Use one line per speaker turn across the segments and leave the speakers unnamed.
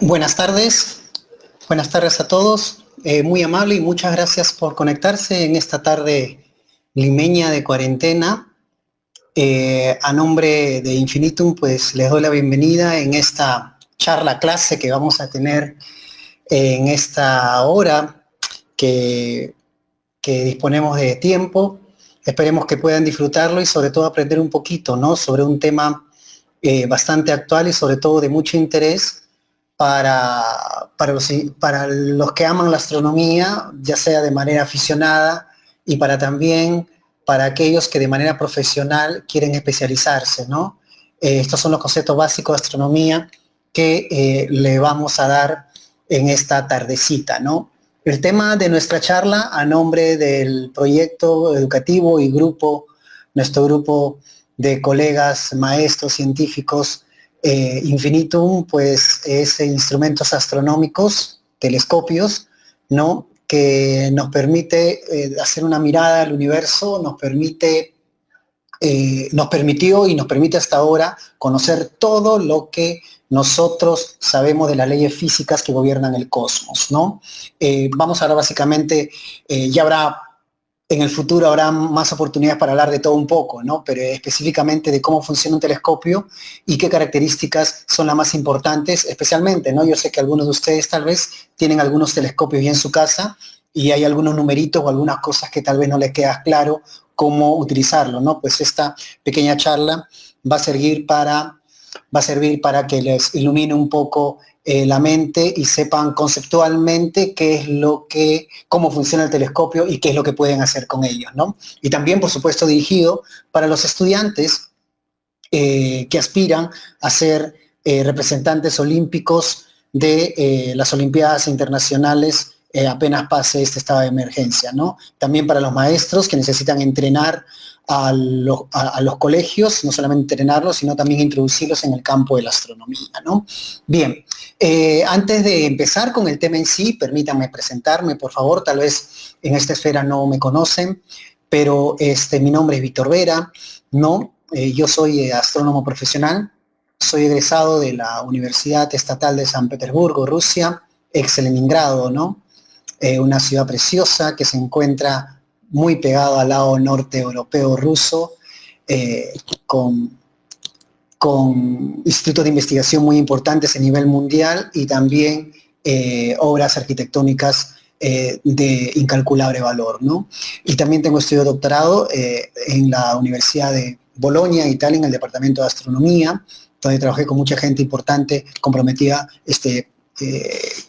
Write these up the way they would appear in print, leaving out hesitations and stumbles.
Buenas tardes a todos. Muy amable y muchas gracias por conectarse en esta tarde limeña de cuarentena. A nombre de Infinitum, pues les doy la bienvenida en esta charla clase que vamos a tener en esta hora que disponemos de tiempo. Esperemos que puedan disfrutarlo y sobre todo aprender un poquito, ¿no?, sobre un tema bastante actual y sobre todo de mucho interés para los que aman la astronomía, ya sea de manera aficionada y también para aquellos que de manera profesional quieren especializarse, ¿no? Estos son los conceptos básicos de astronomía que le vamos a dar en esta tardecita, ¿no? El tema de nuestra charla, a nombre del proyecto educativo y nuestro grupo de colegas, maestros, científicos, Infinitum, pues es instrumentos astronómicos, telescopios, ¿no?, que nos permite hacer una mirada al universo, nos permitió y nos permite hasta ahora conocer todo lo que nosotros sabemos de las leyes físicas que gobiernan el cosmos, ¿no? Vamos a hablar básicamente, en el futuro habrá más oportunidades para hablar de todo un poco, ¿no?, pero específicamente de cómo funciona un telescopio y qué características son las más importantes, especialmente, ¿no? Yo sé que algunos de ustedes tal vez tienen algunos telescopios ya en su casa y hay algunos numeritos o algunas cosas que tal vez no les queda claro cómo utilizarlo, ¿no? Pues esta pequeña charla va a servir para que les ilumine un poco la mente y sepan conceptualmente cómo funciona el telescopio y qué es lo que pueden hacer con ellos, ¿no? Y también, por supuesto, dirigido para los estudiantes que aspiran a ser representantes olímpicos de las Olimpiadas Internacionales apenas pase este estado de emergencia, ¿no? También para los maestros que necesitan entrenar a los colegios, no solamente entrenarlos, sino también introducirlos en el campo de la astronomía, ¿no? Bien, antes de empezar con el tema en sí, permítanme presentarme, por favor. Tal vez en esta esfera no me conocen, pero mi nombre es Víctor Vera, ¿no? Yo soy astrónomo profesional, soy egresado de la Universidad Estatal de San Petersburgo, Rusia, ex Leningrado, ¿no? Una ciudad preciosa que se encuentra muy pegado al lado norte europeo ruso, con institutos de investigación muy importantes a nivel mundial y también obras arquitectónicas de incalculable valor, ¿no? Y también tengo estudio de doctorado en la Universidad de Bolonia, Italia, en el departamento de astronomía, donde trabajé con mucha gente importante, comprometida, que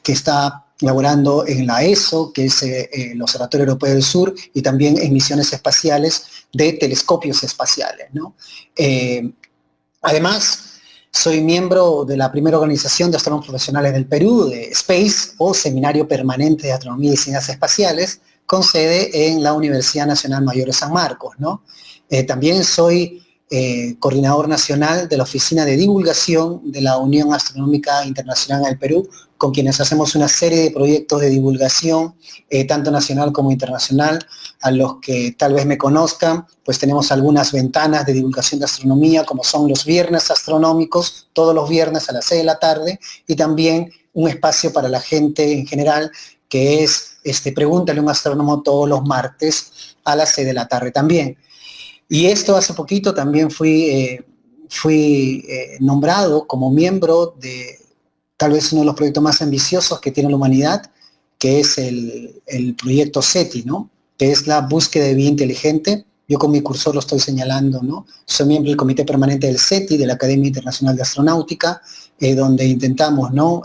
está laborando en la ESO, que es el Observatorio Europeo del Sur, y también en misiones espaciales de telescopios espaciales, ¿no? Además, soy miembro de la primera organización de astrónomos profesionales del Perú, de SPACE, o Seminario Permanente de Astronomía y Ciencias Espaciales, con sede en la Universidad Nacional Mayor de San Marcos, ¿no? También soy coordinador nacional de la Oficina de Divulgación de la Unión Astronómica Internacional del Perú, con quienes hacemos una serie de proyectos de divulgación, tanto nacional como internacional. A los que tal vez me conozcan, pues tenemos algunas ventanas de divulgación de astronomía, como son los viernes astronómicos, todos los viernes a las 6 de la tarde, y también un espacio para la gente en general, que es Pregúntale a un astrónomo, todos los martes a las 6 de la tarde también. Y esto hace poquito también fui nombrado como miembro de tal vez uno de los proyectos más ambiciosos que tiene la humanidad, que es el proyecto SETI, ¿no?, que es la búsqueda de vida inteligente. Yo con mi cursor lo estoy señalando, ¿no? Soy miembro del Comité Permanente del SETI, de la Academia Internacional de Astronáutica, donde intentamos, ¿no?,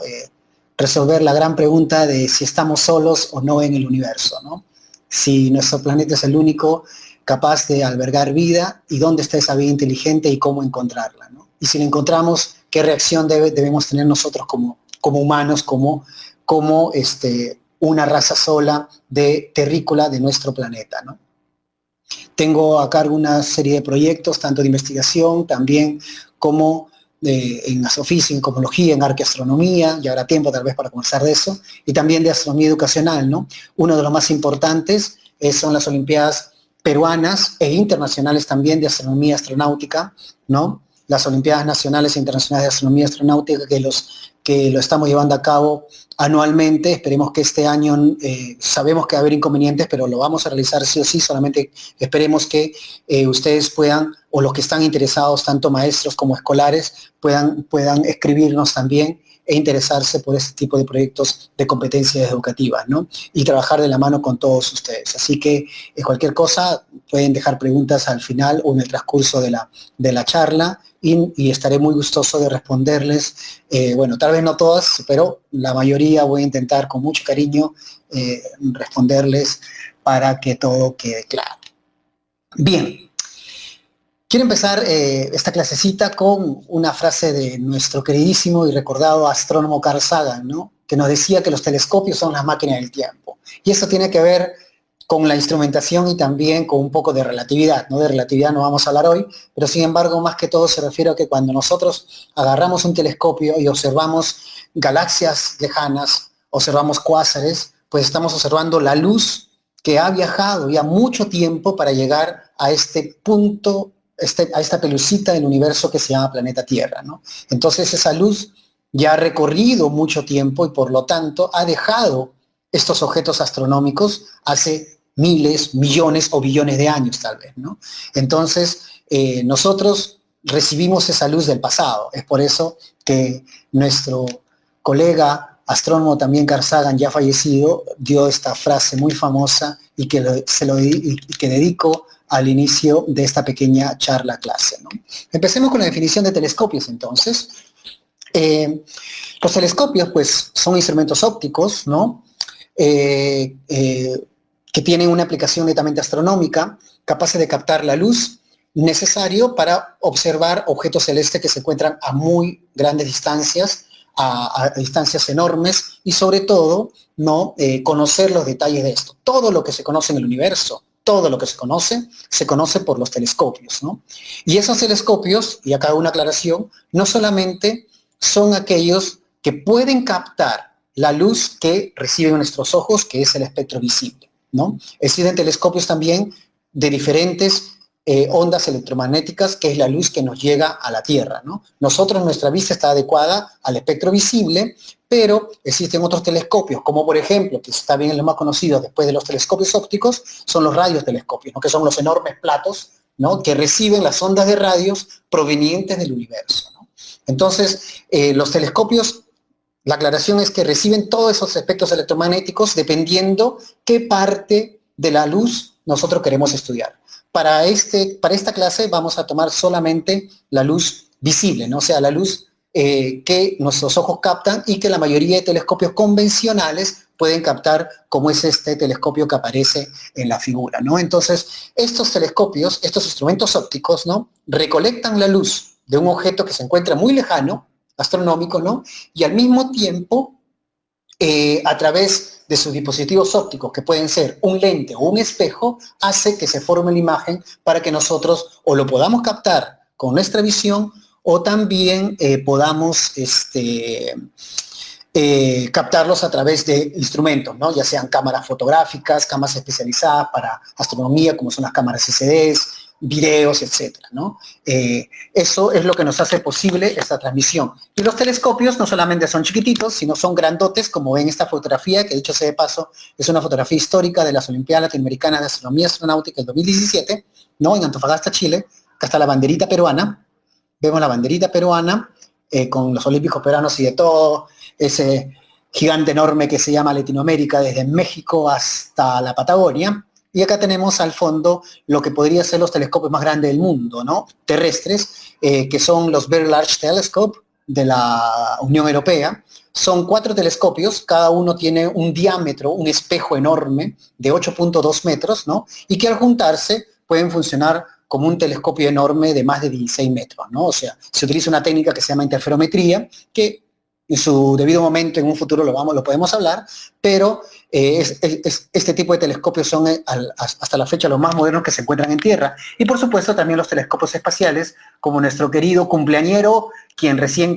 resolver la gran pregunta de si estamos solos o no en el universo, ¿no? Si nuestro planeta es el único capaz de albergar vida, y dónde está esa vida inteligente y cómo encontrarla, ¿no? Y si la encontramos, qué reacción debemos tener nosotros como humanos, como una raza sola de terrícola de nuestro planeta, ¿no? Tengo a cargo una serie de proyectos, tanto de investigación, también como en astrofísica, en cosmología, en arqueastronomía, ya habrá tiempo tal vez para conversar de eso, y también de astronomía educacional, ¿no? Uno de los más importantes son las Olimpiadas peruanas e internacionales también de astronomía astronáutica, ¿no? las Olimpiadas Nacionales e Internacionales de Astronomía y Astronáutica, que lo estamos llevando a cabo anualmente. Esperemos que este año, sabemos que va a haber inconvenientes, pero lo vamos a realizar sí o sí. Solamente esperemos que ustedes puedan, o los que están interesados, tanto maestros como escolares, puedan escribirnos también e interesarse por este tipo de proyectos de competencias educativas, ¿no? Y trabajar de la mano con todos ustedes. Así que cualquier cosa, pueden dejar preguntas al final o en el transcurso de la charla, y estaré muy gustoso de responderles. Bueno, tal vez no todas, pero la mayoría voy a intentar con mucho cariño responderles para que todo quede claro. Bien. Quiero empezar esta clasecita con una frase de nuestro queridísimo y recordado astrónomo Carl Sagan, ¿no? Que nos decía que los telescopios son las máquinas del tiempo. Y eso tiene que ver con la instrumentación y también con un poco de relatividad, ¿no? De relatividad no vamos a hablar hoy, pero sin embargo, más que todo se refiere a que cuando nosotros agarramos un telescopio y observamos galaxias lejanas, observamos cuásares, pues estamos observando la luz que ha viajado ya mucho tiempo para llegar a este punto, a esta pelucita del universo que se llama planeta Tierra, ¿no? Entonces esa luz ya ha recorrido mucho tiempo y por lo tanto ha dejado estos objetos astronómicos hace miles, millones o billones de años tal vez, ¿no? Entonces nosotros recibimos esa luz del pasado. Es por eso que nuestro colega astrónomo también Carl Sagan, ya fallecido, dio esta frase muy famosa y que dedico al inicio de esta pequeña charla clase, ¿no? Empecemos con la definición de telescopios, entonces. Los telescopios, pues, son instrumentos ópticos, ¿no? Que tienen una aplicación netamente astronómica, capaces de captar la luz necesario para observar objetos celestes que se encuentran a muy grandes distancias, a distancias enormes, y sobre todo, ¿no? Conocer los detalles de esto. Todo lo que se conoce en el universo, todo lo que se conoce por los telescopios, ¿no? Y esos telescopios, y acá hago una aclaración, no solamente son aquellos que pueden captar la luz que reciben nuestros ojos, que es el espectro visible, ¿no? Existen telescopios también de diferentes ondas electromagnéticas, que es la luz que nos llega a la Tierra, ¿no? Nosotros, nuestra vista está adecuada al espectro visible, pero existen otros telescopios, como por ejemplo, que está bien los más conocidos después de los telescopios ópticos, son los radiotelescopios, ¿no? Que son los enormes platos, ¿no? Que reciben las ondas de radios provenientes del universo, ¿no? Entonces, los telescopios, la aclaración es que reciben todos esos espectros electromagnéticos dependiendo qué parte de la luz nosotros queremos estudiar. Para esta clase vamos a tomar solamente la luz visible, ¿no? O sea, la luz que nuestros ojos captan y que la mayoría de telescopios convencionales pueden captar, como es este telescopio que aparece en la figura, ¿no? Entonces, estos telescopios, estos instrumentos ópticos, ¿no? Recolectan la luz de un objeto que se encuentra muy lejano, astronómico, ¿no? Y al mismo tiempo, a través de sus dispositivos ópticos, que pueden ser un lente o un espejo, hace que se forme la imagen para que nosotros o lo podamos captar con nuestra visión o también podamos captarlos a través de instrumentos, ¿no? Ya sean cámaras fotográficas, cámaras especializadas para astronomía, como son las cámaras CCDs, videos, etcétera, ¿no? Eso es lo que nos hace posible esta transmisión. Y los telescopios no solamente son chiquititos, sino son grandotes, como ven esta fotografía, que dicho sea de paso, es una fotografía histórica de las Olimpiadas Latinoamericanas de Astronomía y Astronáutica del 2017, ¿no? En Antofagasta, Chile. Acá está la banderita peruana. Vemos la banderita peruana con los olímpicos peruanos y de todo ese gigante enorme que se llama Latinoamérica, desde México hasta la Patagonia. Y acá tenemos al fondo lo que podría ser los telescopios más grandes del mundo, ¿no? Terrestres, que son los Very Large Telescope de la Unión Europea. Son 4 telescopios, cada uno tiene un diámetro, un espejo enorme de 8.2 metros, ¿no? Y que al juntarse pueden funcionar como un telescopio enorme de más de 16 metros, ¿no? O sea, se utiliza una técnica que se llama interferometría, que en su debido momento, en un futuro lo podemos hablar, pero este tipo de telescopios son hasta la fecha los más modernos que se encuentran en Tierra. Y por supuesto también los telescopios espaciales, como nuestro querido cumpleañero, quien recién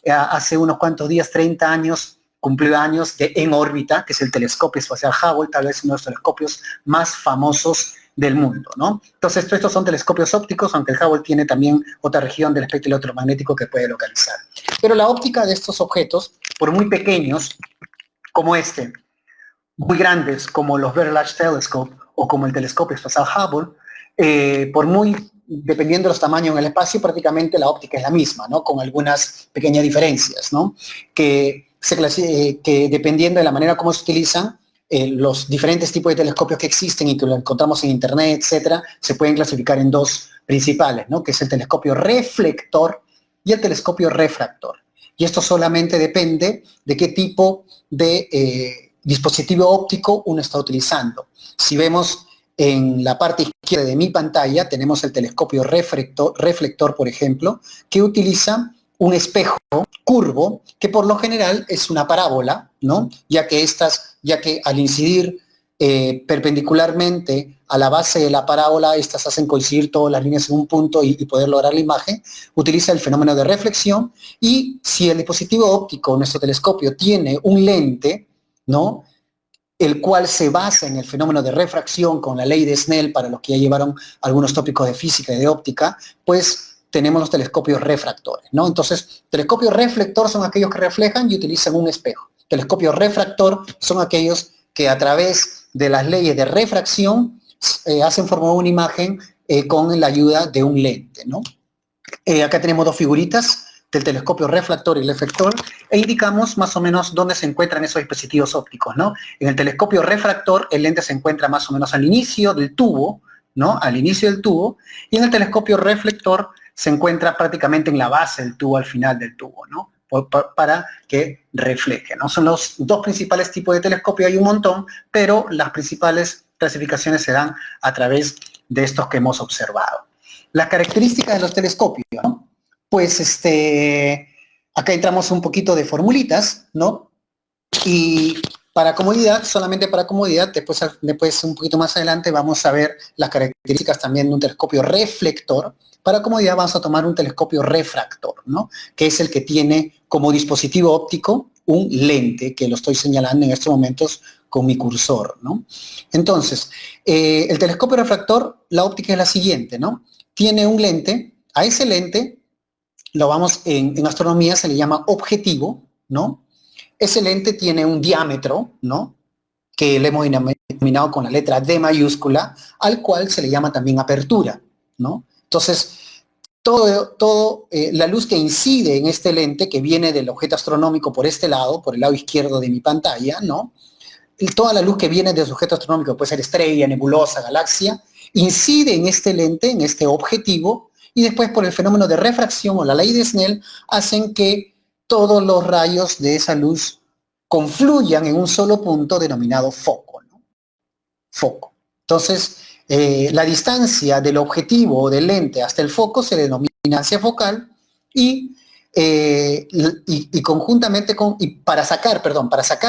hace unos cuantos días, 30 años, cumplió años en órbita, que es el telescopio espacial Hubble, tal vez uno de los telescopios más famosos del mundo, ¿no? Entonces, estos son telescopios ópticos, aunque el Hubble tiene también otra región del espectro electromagnético que puede localizar. Pero la óptica de estos objetos, por muy pequeños como este, muy grandes como los Very Large Telescope o como el telescopio espacial Hubble, dependiendo de los tamaños en el espacio, prácticamente la óptica es la misma, ¿no? Con algunas pequeñas diferencias, ¿no? Que dependiendo de la manera como se utilizan, los diferentes tipos de telescopios que existen y que lo encontramos en internet, etcétera, se pueden clasificar en dos principales, ¿no? Que es el telescopio reflector y el telescopio refractor. Y esto solamente depende de qué tipo de dispositivo óptico uno está utilizando. Si vemos en la parte izquierda de mi pantalla, tenemos el telescopio reflector, por ejemplo, que utiliza un espejo curvo, que por lo general es una parábola, ¿no? Ya que al incidir perpendicularmente a la base de la parábola, estas hacen coincidir todas las líneas en un punto y poder lograr la imagen, utiliza el fenómeno de reflexión, y si el dispositivo óptico, nuestro telescopio, tiene un lente, ¿no?, el cual se basa en el fenómeno de refracción con la ley de Snell, para los que ya llevaron algunos tópicos de física y de óptica, pues tenemos los telescopios refractores, ¿no? Entonces, telescopios reflector son aquellos que reflejan y utilizan un espejo. Telescopios refractor son aquellos que a través de las leyes de refracción hacen formar una imagen con la ayuda de un lente, ¿no? Acá tenemos dos figuritas del telescopio refractor y reflector, e indicamos más o menos dónde se encuentran esos dispositivos ópticos, ¿no? En el telescopio refractor, el lente se encuentra más o menos al inicio del tubo, ¿no? Al inicio del tubo, y en el telescopio reflector se encuentra prácticamente en la base del tubo, al final del tubo, ¿no? Para que refleje, ¿no? Son los dos principales tipos de telescopio, hay un montón, pero las principales clasificaciones se dan a través de estos que hemos observado. Las características de los telescopios, ¿no? Pues acá entramos un poquito de formulitas, ¿no? Y para comodidad, solamente para comodidad, después un poquito más adelante vamos a ver las características también de un telescopio reflector. Para comodidad vamos a tomar un telescopio refractor, ¿no? Que es el que tiene como dispositivo óptico un lente, que lo estoy señalando en estos momentos con mi cursor, ¿no? Entonces, el telescopio refractor, la óptica es la siguiente, ¿no? Tiene un lente, a ese lente lo vamos, en astronomía se le llama objetivo, ¿no? Ese lente tiene un diámetro, ¿no?, que le hemos denominado con la letra D mayúscula, al cual se le llama también apertura, ¿no? Entonces, la luz que incide en este lente, que viene del objeto astronómico por este lado, por el lado izquierdo de mi pantalla, ¿no? Toda la luz que viene del objeto astronómico, puede ser estrella, nebulosa, galaxia, incide en este lente, en este objetivo, y después por el fenómeno de refracción o la ley de Snell hacen que todos los rayos de esa luz confluyan en un solo punto denominado foco, ¿no? Foco. Entonces, la distancia del objetivo o del lente hasta el foco se denomina distancia focal, y conjuntamente para sacar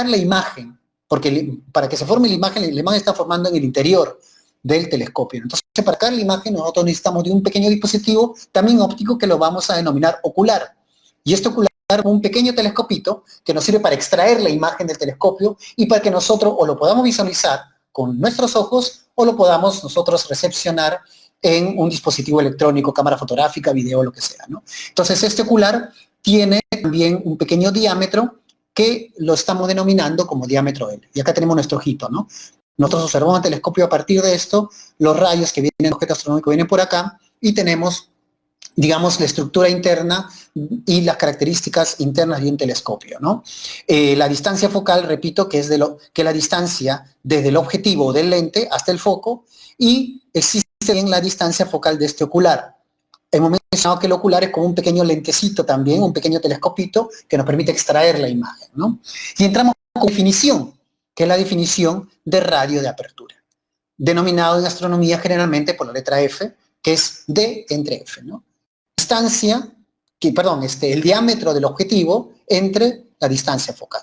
la imagen, porque para que se forme la imagen está formando en el interior del telescopio. Entonces, para sacar la imagen nosotros necesitamos de un pequeño dispositivo, también óptico, que lo vamos a denominar ocular. Y este ocular es un pequeño telescopito que nos sirve para extraer la imagen del telescopio y para que nosotros o lo podamos visualizar con nuestros ojos o lo podamos nosotros recepcionar en un dispositivo electrónico, cámara fotográfica, video, lo que sea, ¿no? Entonces, este ocular tiene también un pequeño diámetro que lo estamos denominando como diámetro L. Y acá tenemos nuestro ojito, ¿no? Nosotros observamos el telescopio a partir de esto, los rayos que vienen del objeto astronómico vienen por acá, y tenemos, digamos, la estructura interna y las características internas de un telescopio, ¿no? La distancia focal, repito, que es la distancia desde el objetivo del lente hasta el foco, y existe bien la distancia focal de este ocular. Hemos mencionado que el ocular es como un pequeño lentecito también, un pequeño telescopito que nos permite extraer la imagen, ¿no? Y entramos con definición, que es la definición de radio de apertura, denominado en astronomía generalmente por la letra F, que es D entre F, ¿no? Distancia, el diámetro del objetivo entre la distancia focal.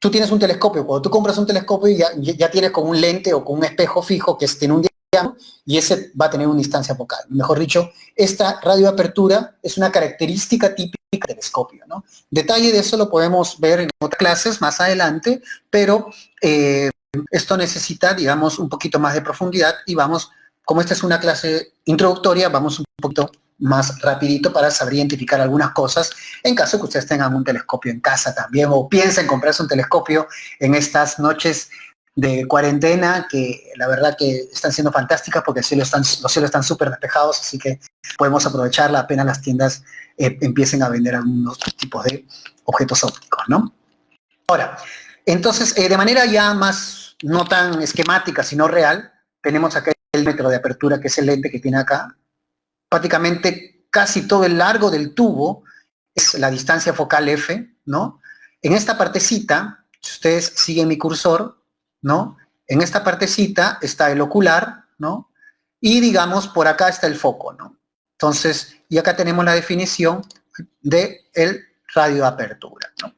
Tú tienes un telescopio, cuando tú compras un telescopio ya tienes con un lente o con un espejo fijo que tiene un diámetro, y ese va a tener una distancia focal. Mejor dicho, esta radioapertura es una característica típica del telescopio, ¿no? Detalle de eso lo podemos ver en otras clases más adelante, pero esto necesita, digamos, un poquito más de profundidad y vamos, como esta es una clase introductoria, vamos un poquito más rapidito para saber identificar algunas cosas en caso que ustedes tengan un telescopio en casa también o piensen comprarse un telescopio en estas noches de cuarentena que la verdad que están siendo fantásticas porque los cielos están súper despejados, así que podemos aprovecharla apenas las tiendas empiecen a vender algunos tipos de objetos ópticos, ¿no? Ahora, entonces, de manera ya más, no tan esquemática, sino real, tenemos acá el metro de apertura, que es el lente que tiene acá. Prácticamente casi todo el largo del tubo es la distancia focal F, ¿no? En esta partecita, si ustedes siguen mi cursor, ¿no? En esta partecita está el ocular, ¿no? Y digamos, por acá está el foco, ¿no? Entonces, y acá tenemos la definición del radio de apertura, ¿no?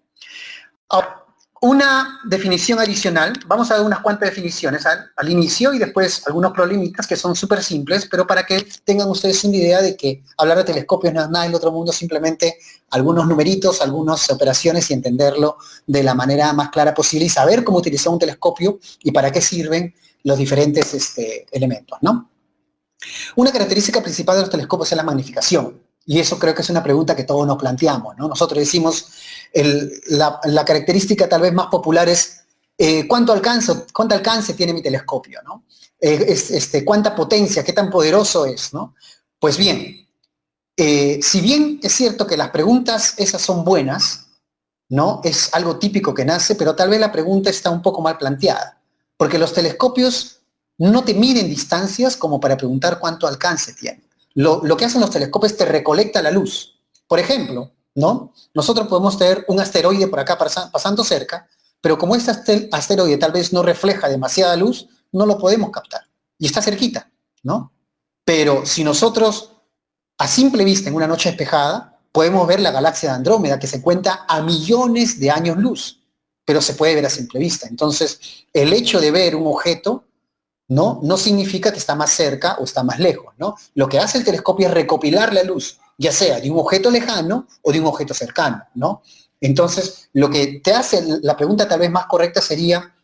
Ahora, una definición adicional, vamos a dar unas cuantas definiciones al inicio y después algunos problemitas que son súper simples, pero para que tengan ustedes una idea de que hablar de telescopios no es nada del otro mundo, simplemente algunos numeritos, algunas operaciones y entenderlo de la manera más clara posible y saber cómo utilizar un telescopio y para qué sirven los diferentes elementos, ¿no? Una característica principal de los telescopios es la magnificación. Y eso creo que es una pregunta que todos nos planteamos, ¿no? Nosotros decimos, la característica tal vez más popular es cuánto alcance tiene mi telescopio, ¿no? Cuánta potencia, qué tan poderoso es, ¿no? Pues bien, si bien es cierto que las preguntas esas son buenas, ¿no? Es algo típico que nace, pero tal vez la pregunta está un poco mal planteada, porque los telescopios no te miden distancias como para preguntar cuánto alcance tienen. Lo que hacen los telescopios te recolecta la luz. Por ejemplo, ¿no? Nosotros podemos tener un asteroide por acá pasando cerca, pero como este asteroide tal vez no refleja demasiada luz, no lo podemos captar. Y está cerquita, ¿no? Pero si nosotros, a simple vista, en una noche despejada, podemos ver la galaxia de Andrómeda, que se cuenta a millones de años luz, pero se puede ver a simple vista. Entonces, el hecho de ver un objeto no significa que está más cerca o está más lejos, ¿no? Lo que hace el telescopio es recopilar la luz, ya sea de un objeto lejano o de un objeto cercano, ¿no? Entonces, lo que te hace, la pregunta tal vez más correcta sería,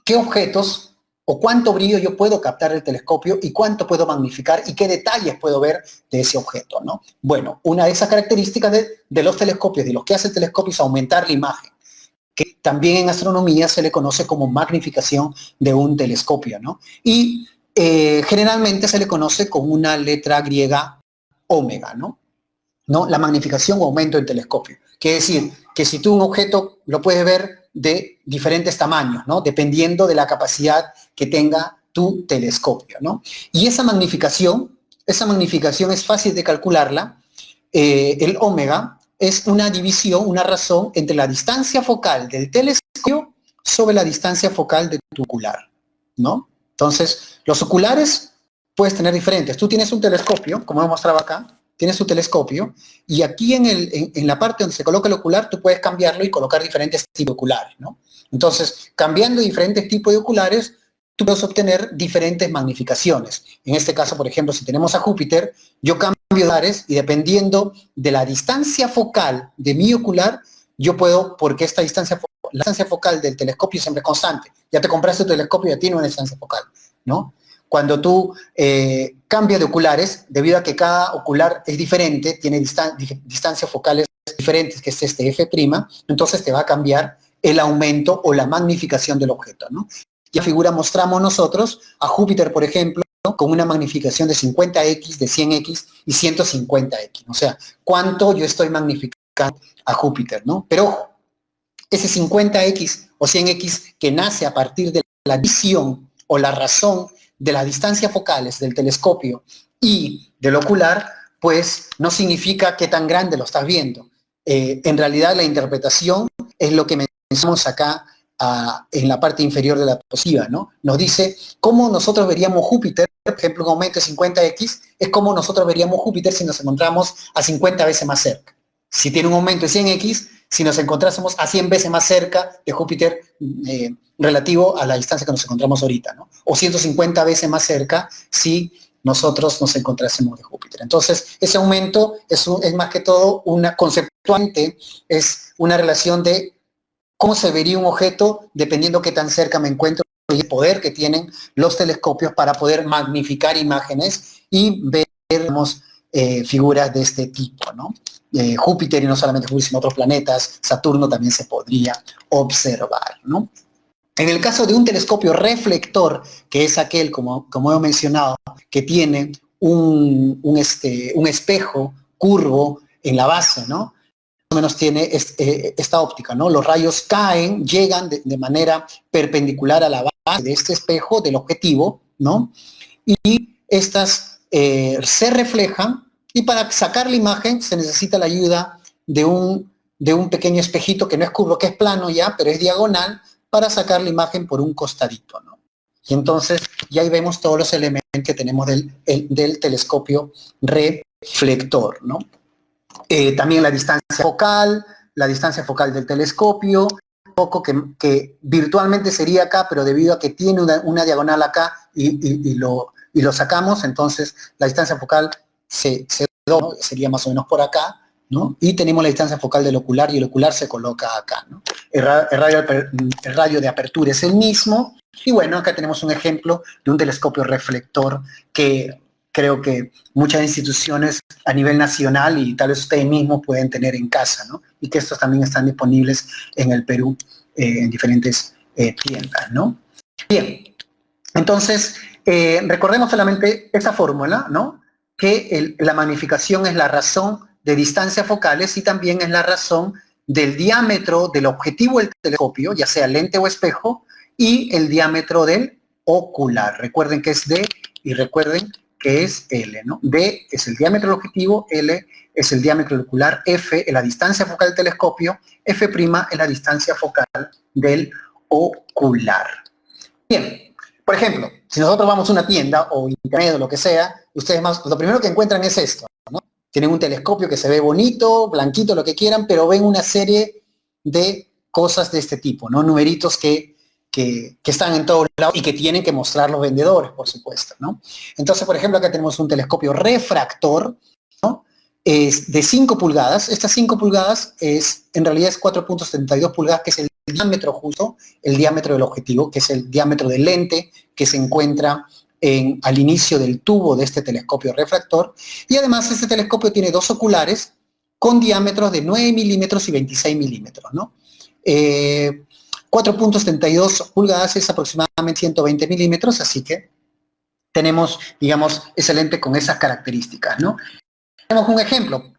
¿qué objetos o cuánto brillo yo puedo captar del telescopio y cuánto puedo magnificar y qué detalles puedo ver de ese objeto, ¿no? Bueno, una de esas características de los telescopios, de lo que hace el telescopio es aumentar la imagen, que también en astronomía se le conoce como magnificación de un telescopio, ¿no? Y generalmente se le conoce con una letra griega omega, ¿no? ¿No? La magnificación o aumento del telescopio. Quiere decir que si tú un objeto lo puedes ver de diferentes tamaños, ¿no? Dependiendo de la capacidad que tenga tu telescopio, ¿no? Y esa magnificación es fácil de calcularla. El omega es una división, una razón entre la distancia focal del telescopio sobre la distancia focal de tu ocular, ¿no? Entonces, los oculares puedes tener diferentes. Tú tienes un telescopio, como hemos mostrado acá, tienes tu telescopio y aquí en la parte donde se coloca el ocular tú puedes cambiarlo y colocar diferentes tipos de oculares, ¿no? Entonces, cambiando diferentes tipos de oculares, tú puedes obtener diferentes magnificaciones. En este caso, por ejemplo, si tenemos a Júpiter, yo cambio de oculares y dependiendo de la distancia focal de mi ocular, yo puedo, porque la distancia focal del telescopio siempre es constante. Ya te compraste tu telescopio y ya tiene una distancia focal, ¿no? Cuando tú cambias de oculares, debido a que cada ocular es diferente, tiene distancias focales diferentes, que es este F', entonces te va a cambiar el aumento o la magnificación del objeto, ¿no? Y la figura mostramos nosotros a Júpiter, por ejemplo, ¿no? Con una magnificación de 50x, de 100x y 150x. O sea, cuánto yo estoy magnificando a Júpiter, ¿no? Pero ojo, ese 50x o 100x que nace a partir de la visión o la razón de las distancias focales del telescopio y del ocular, pues no significa qué tan grande lo estás viendo. En realidad la interpretación es lo que mencionamos acá en la parte inferior de la diapositiva, ¿no? Nos dice cómo nosotros veríamos Júpiter, por ejemplo, un aumento de 50x, es como nosotros veríamos Júpiter si nos encontramos a 50 veces más cerca. Si tiene un aumento de 100x, si nos encontrásemos a 100 veces más cerca de Júpiter relativo a la distancia que nos encontramos ahorita, ¿no? O 150 veces más cerca si nosotros nos encontrásemos de Júpiter. Entonces, ese aumento es más que todo conceptualmente, es una relación de cómo se vería un objeto dependiendo qué tan cerca me encuentro el poder que tienen los telescopios para poder magnificar imágenes y ver, digamos, figuras de este tipo, ¿no? Júpiter, y no solamente Júpiter, sino otros planetas, Saturno también se podría observar, ¿no? En el caso de un telescopio reflector, que es aquel, como he mencionado, que tiene un espejo curvo en la base, ¿no? Más o menos tiene esta óptica, ¿no? Los rayos caen, llegan de manera perpendicular a la base de este espejo del objetivo, ¿no? Y estas se reflejan, y para sacar la imagen se necesita la ayuda de un pequeño espejito que no es curvo, que es plano ya, pero es diagonal, para sacar la imagen por un costadito, ¿no? Y entonces ya ahí vemos todos los elementos que tenemos del telescopio reflector, ¿no? También la distancia focal del telescopio, un poco que virtualmente sería acá, pero debido a que tiene una diagonal acá y lo sacamos, entonces la distancia focal ¿no? Sería más o menos por acá, ¿no? Y tenemos la distancia focal del ocular, y el ocular se coloca acá, ¿no? El radio de apertura es el mismo, y bueno, acá tenemos un ejemplo de un telescopio reflector que creo que muchas instituciones a nivel nacional y tal vez ustedes mismos pueden tener en casa, ¿no? Y que estos también están disponibles en el Perú en diferentes tiendas, ¿no? Bien, entonces recordemos solamente esa fórmula, ¿no? Que la magnificación es la razón de distancias focales y también es la razón del diámetro del objetivo del telescopio, ya sea lente o espejo, y el diámetro del ocular. Recuerden que es D y recuerden que es L, ¿no? D es el diámetro del objetivo, L es el diámetro del ocular, F es la distancia focal del telescopio, F' es la distancia focal del ocular. Bien, por ejemplo, si nosotros vamos a una tienda o internet o lo que sea, ustedes lo primero que encuentran es esto, ¿no? Tienen un telescopio que se ve bonito, blanquito, lo que quieran, pero ven una serie de cosas de este tipo, ¿no? Numeritos que están en todos lados y que tienen que mostrar los vendedores, por supuesto, ¿no? Entonces, por ejemplo, acá tenemos un telescopio refractor, ¿no? Es de 5 pulgadas. Estas 5 pulgadas en realidad es 4.72 pulgadas, que es el diámetro justo, el diámetro del objetivo, que es el diámetro del lente que se encuentra al inicio del tubo de este telescopio refractor. Y además este telescopio tiene dos oculares con diámetros de 9 milímetros y 26 milímetros, ¿no? 4.72 pulgadas es aproximadamente 120 milímetros, así que tenemos, digamos, ese lente con esas características, ¿no? Tenemos un ejemplo,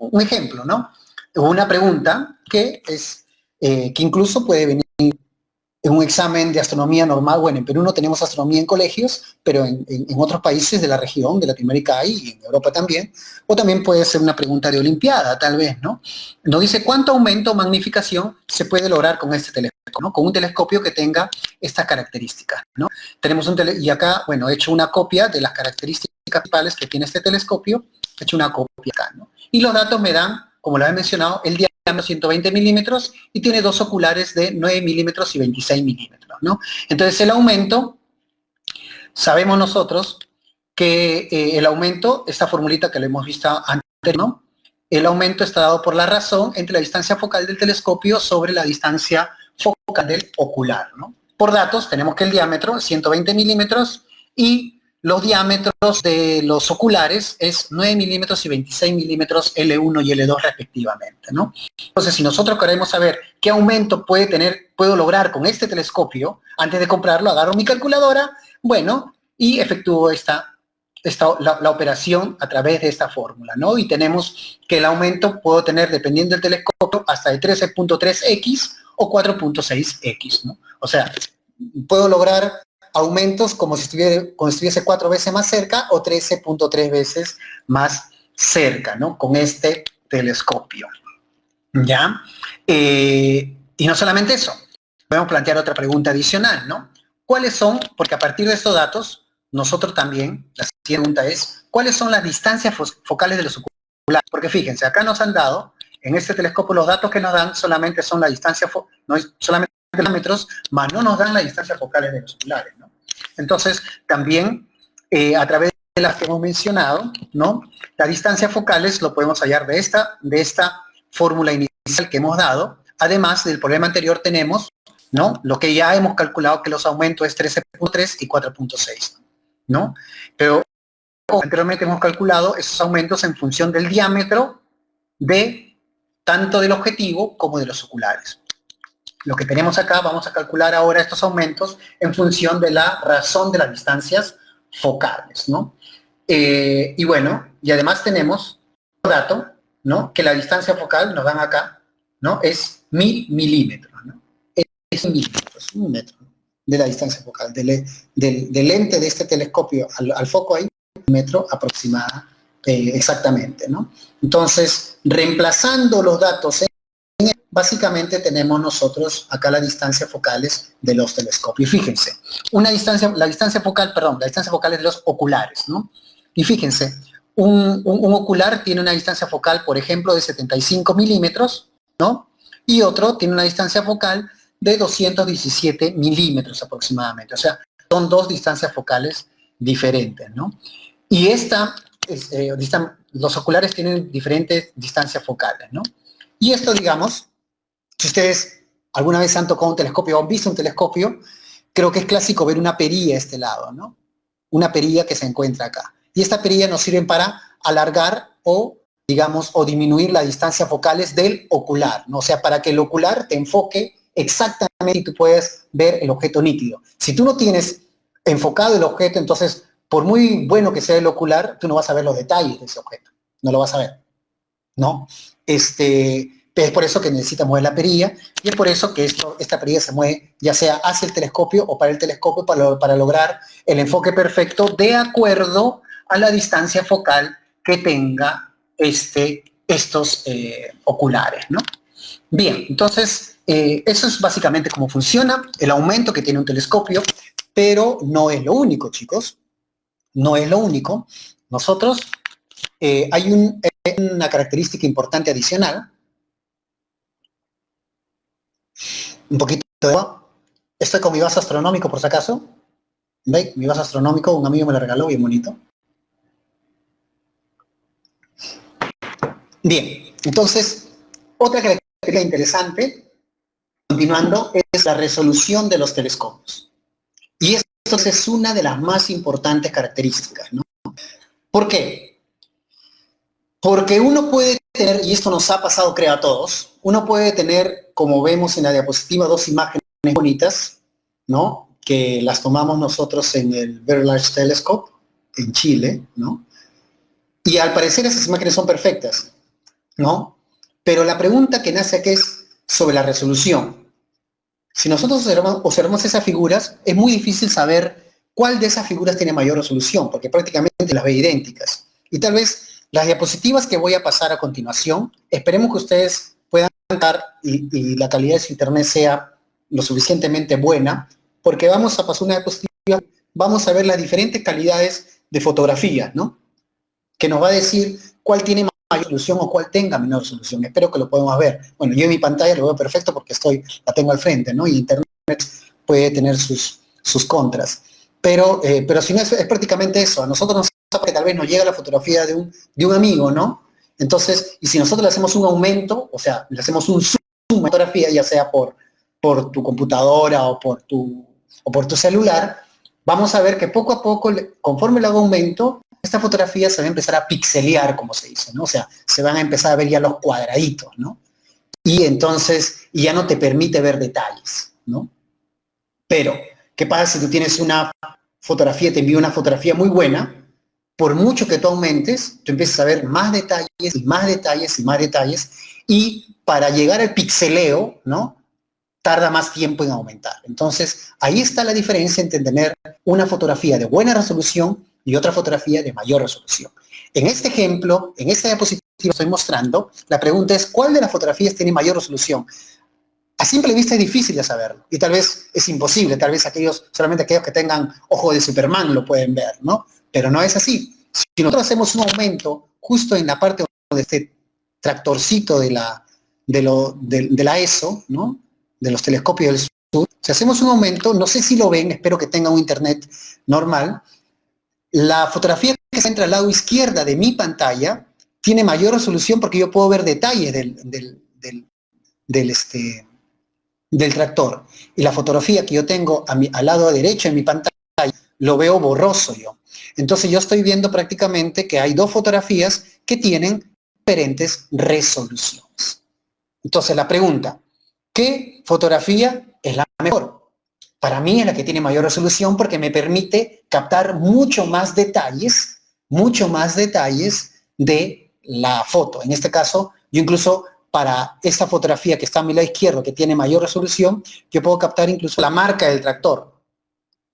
¿no? Una pregunta que incluso puede venir en un examen de astronomía normal. Bueno, en Perú no tenemos astronomía en colegios, pero en otros países de la región, de Latinoamérica hay, y en Europa también, o también puede ser una pregunta de olimpiada, tal vez, ¿no? Nos dice cuánto aumento o magnificación se puede lograr con este telescopio, ¿no? Con un telescopio que tenga estas características, ¿no? Tenemos y acá, bueno, he hecho una copia de las características principales que tiene este telescopio, he hecho una copia acá, ¿no? Y los datos me dan, como lo he mencionado, el diámetro 120 milímetros y tiene dos oculares de 9 milímetros y 26 milímetros, ¿no? Entonces el aumento, sabemos nosotros que el aumento, esta formulita que lo hemos visto antes, ¿no? El aumento está dado por la razón entre la distancia focal del telescopio sobre la distancia focal del ocular, ¿no? Por datos tenemos que el diámetro es 120 milímetros y los diámetros de los oculares es 9 milímetros y 26 milímetros L1 y L2 respectivamente, ¿no? Entonces, si nosotros queremos saber qué aumento puedo lograr con este telescopio, antes de comprarlo, agarro mi calculadora, bueno, y efectúo la operación a través de esta fórmula, ¿no? Y tenemos que el aumento puedo tener, dependiendo del telescopio, hasta de 13.3x o 4.6x, ¿no? O sea, puedo lograr aumentos como si estuviese 4 veces más cerca o 13.3 veces más cerca, ¿no? Con este telescopio, ¿ya? Y no solamente eso, podemos plantear otra pregunta adicional, ¿no? ¿Cuáles son, porque a partir de estos datos, nosotros también, la siguiente pregunta es, ¿cuáles son las distancias focales de los oculares? Porque fíjense, acá nos han dado, en este telescopio, los datos que nos dan solamente son la distancia, no es solamente kilómetros, más no nos dan las distancias focales de los oculares, ¿no? Entonces, también, a través de las que hemos mencionado, ¿no? Las distancias focales lo podemos hallar de esta fórmula inicial que hemos dado. Además del problema anterior tenemos ¿no? Lo que ya hemos calculado que los aumentos es 13.3 y 4.6, ¿no? Pero anteriormente hemos calculado esos aumentos en función del diámetro de tanto del objetivo como de los oculares. Lo que tenemos acá, vamos a calcular ahora estos aumentos en función de la razón de las distancias focales, ¿no? Y bueno, y además tenemos otro dato, ¿no? Que la distancia focal, nos dan acá, ¿no? Es 1000 milímetros, ¿no? Es 1000 milímetros, un metro de la distancia focal. Del lente de este telescopio al foco hay un metro aproximada exactamente, ¿no? Entonces, reemplazando los datos básicamente tenemos nosotros acá las distancias focales de los telescopios. Fíjense, la distancia focal es de los oculares, ¿no? Y fíjense, un ocular tiene una distancia focal, por ejemplo, de 75 milímetros, ¿no? Y otro tiene una distancia focal de 217 milímetros aproximadamente. O sea, son dos distancias focales diferentes, ¿no? Y los oculares tienen diferentes distancias focales, ¿no? Y esto, digamos, si ustedes alguna vez han tocado un telescopio o han visto un telescopio, creo que es clásico ver una perilla a este lado, ¿no? Una perilla que se encuentra acá. Y esta perilla nos sirve para alargar o, digamos, o disminuir las distancias focales del ocular, ¿no? O sea, para que el ocular te enfoque exactamente y tú puedas ver el objeto nítido. Si tú no tienes enfocado el objeto, entonces, por muy bueno que sea el ocular, tú no vas a ver los detalles de ese objeto. No lo vas a ver, ¿no? Es por eso que necesita mover la perilla y es por eso que esta perilla se mueve ya sea hacia el telescopio o para el telescopio para lograr el enfoque perfecto de acuerdo a la distancia focal que tenga estos oculares, ¿no? Bien, entonces eso es básicamente cómo funciona el aumento que tiene un telescopio, pero no es lo único, chicos. No es lo único. Nosotros, hay una característica importante adicional. Un poquito de agua. Estoy con mi vaso astronómico, por si acaso. ¿Veis? Mi vaso astronómico, un amigo me lo regaló, bien bonito. Bien, entonces, otra característica interesante, continuando, es la resolución de los telescopios. Y esto es una de las más importantes características, ¿no? ¿Por qué? Porque uno puede tener, y esto nos ha pasado creo a todos, uno puede tener, como vemos en la diapositiva, dos imágenes bonitas, ¿no? Que las tomamos nosotros en el Very Large Telescope, en Chile, ¿no? Y al parecer esas imágenes son perfectas, ¿no? Pero la pregunta que nace aquí es sobre la resolución. Si nosotros observamos esas figuras, es muy difícil saber cuál de esas figuras tiene mayor resolución, porque prácticamente las ve idénticas. Y tal vez las diapositivas que voy a pasar a continuación, esperemos que ustedes puedan dar y la calidad de su internet sea lo suficientemente buena, porque vamos a pasar una diapositiva, vamos a ver las diferentes calidades de fotografía, ¿no? Que nos va a decir cuál tiene mayor resolución o cuál tenga menor resolución. Espero que lo podamos ver. Bueno, yo en mi pantalla lo veo perfecto porque la tengo al frente, ¿no? Y internet puede tener sus contras. Pero si no, es prácticamente eso. A nosotros nos pasa que tal vez nos llega la fotografía de un amigo, ¿no? Entonces, y si nosotros le hacemos un aumento, o sea, le hacemos un zoom a la fotografía, ya sea por tu computadora o por tu celular, vamos a ver que poco a poco, conforme le hago aumento, esta fotografía se va a empezar a pixelear, como se dice, ¿no? O sea, se van a empezar a ver ya los cuadraditos, ¿no? Y entonces ya no te permite ver detalles, ¿no? Pero, ¿qué pasa si tú tienes una fotografía, te envío una fotografía muy buena? Por mucho que tú aumentes, tú empiezas a ver más detalles y más detalles y más detalles, y para llegar al pixeleo, ¿no? Tarda más tiempo en aumentar. Entonces, ahí está la diferencia entre tener una fotografía de buena resolución y otra fotografía de mayor resolución. En este ejemplo, en esta diapositiva que estoy mostrando, la pregunta es, ¿cuál de las fotografías tiene mayor resolución? A simple vista es difícil de saberlo, y tal vez es imposible, tal vez solamente aquellos que tengan ojo de Superman lo pueden ver, ¿no? Pero no es así. Si nosotros hacemos un aumento justo en la parte de este tractorcito de la ESO, ¿no? De los telescopios del sur, si hacemos un aumento, no sé si lo ven, espero que tengan un internet normal, la fotografía que se entra al lado izquierda de mi pantalla tiene mayor resolución porque yo puedo ver detalles del tractor y la fotografía que yo tengo al lado derecho en mi pantalla, lo veo borroso yo. Entonces yo estoy viendo prácticamente que hay dos fotografías que tienen diferentes resoluciones. Entonces la pregunta, ¿qué fotografía es la mejor? Para mí es la que tiene mayor resolución porque me permite captar mucho más detalles de la foto. En este caso, yo incluso para esta fotografía que está a mi lado izquierdo, que tiene mayor resolución, yo puedo captar incluso la marca del tractor.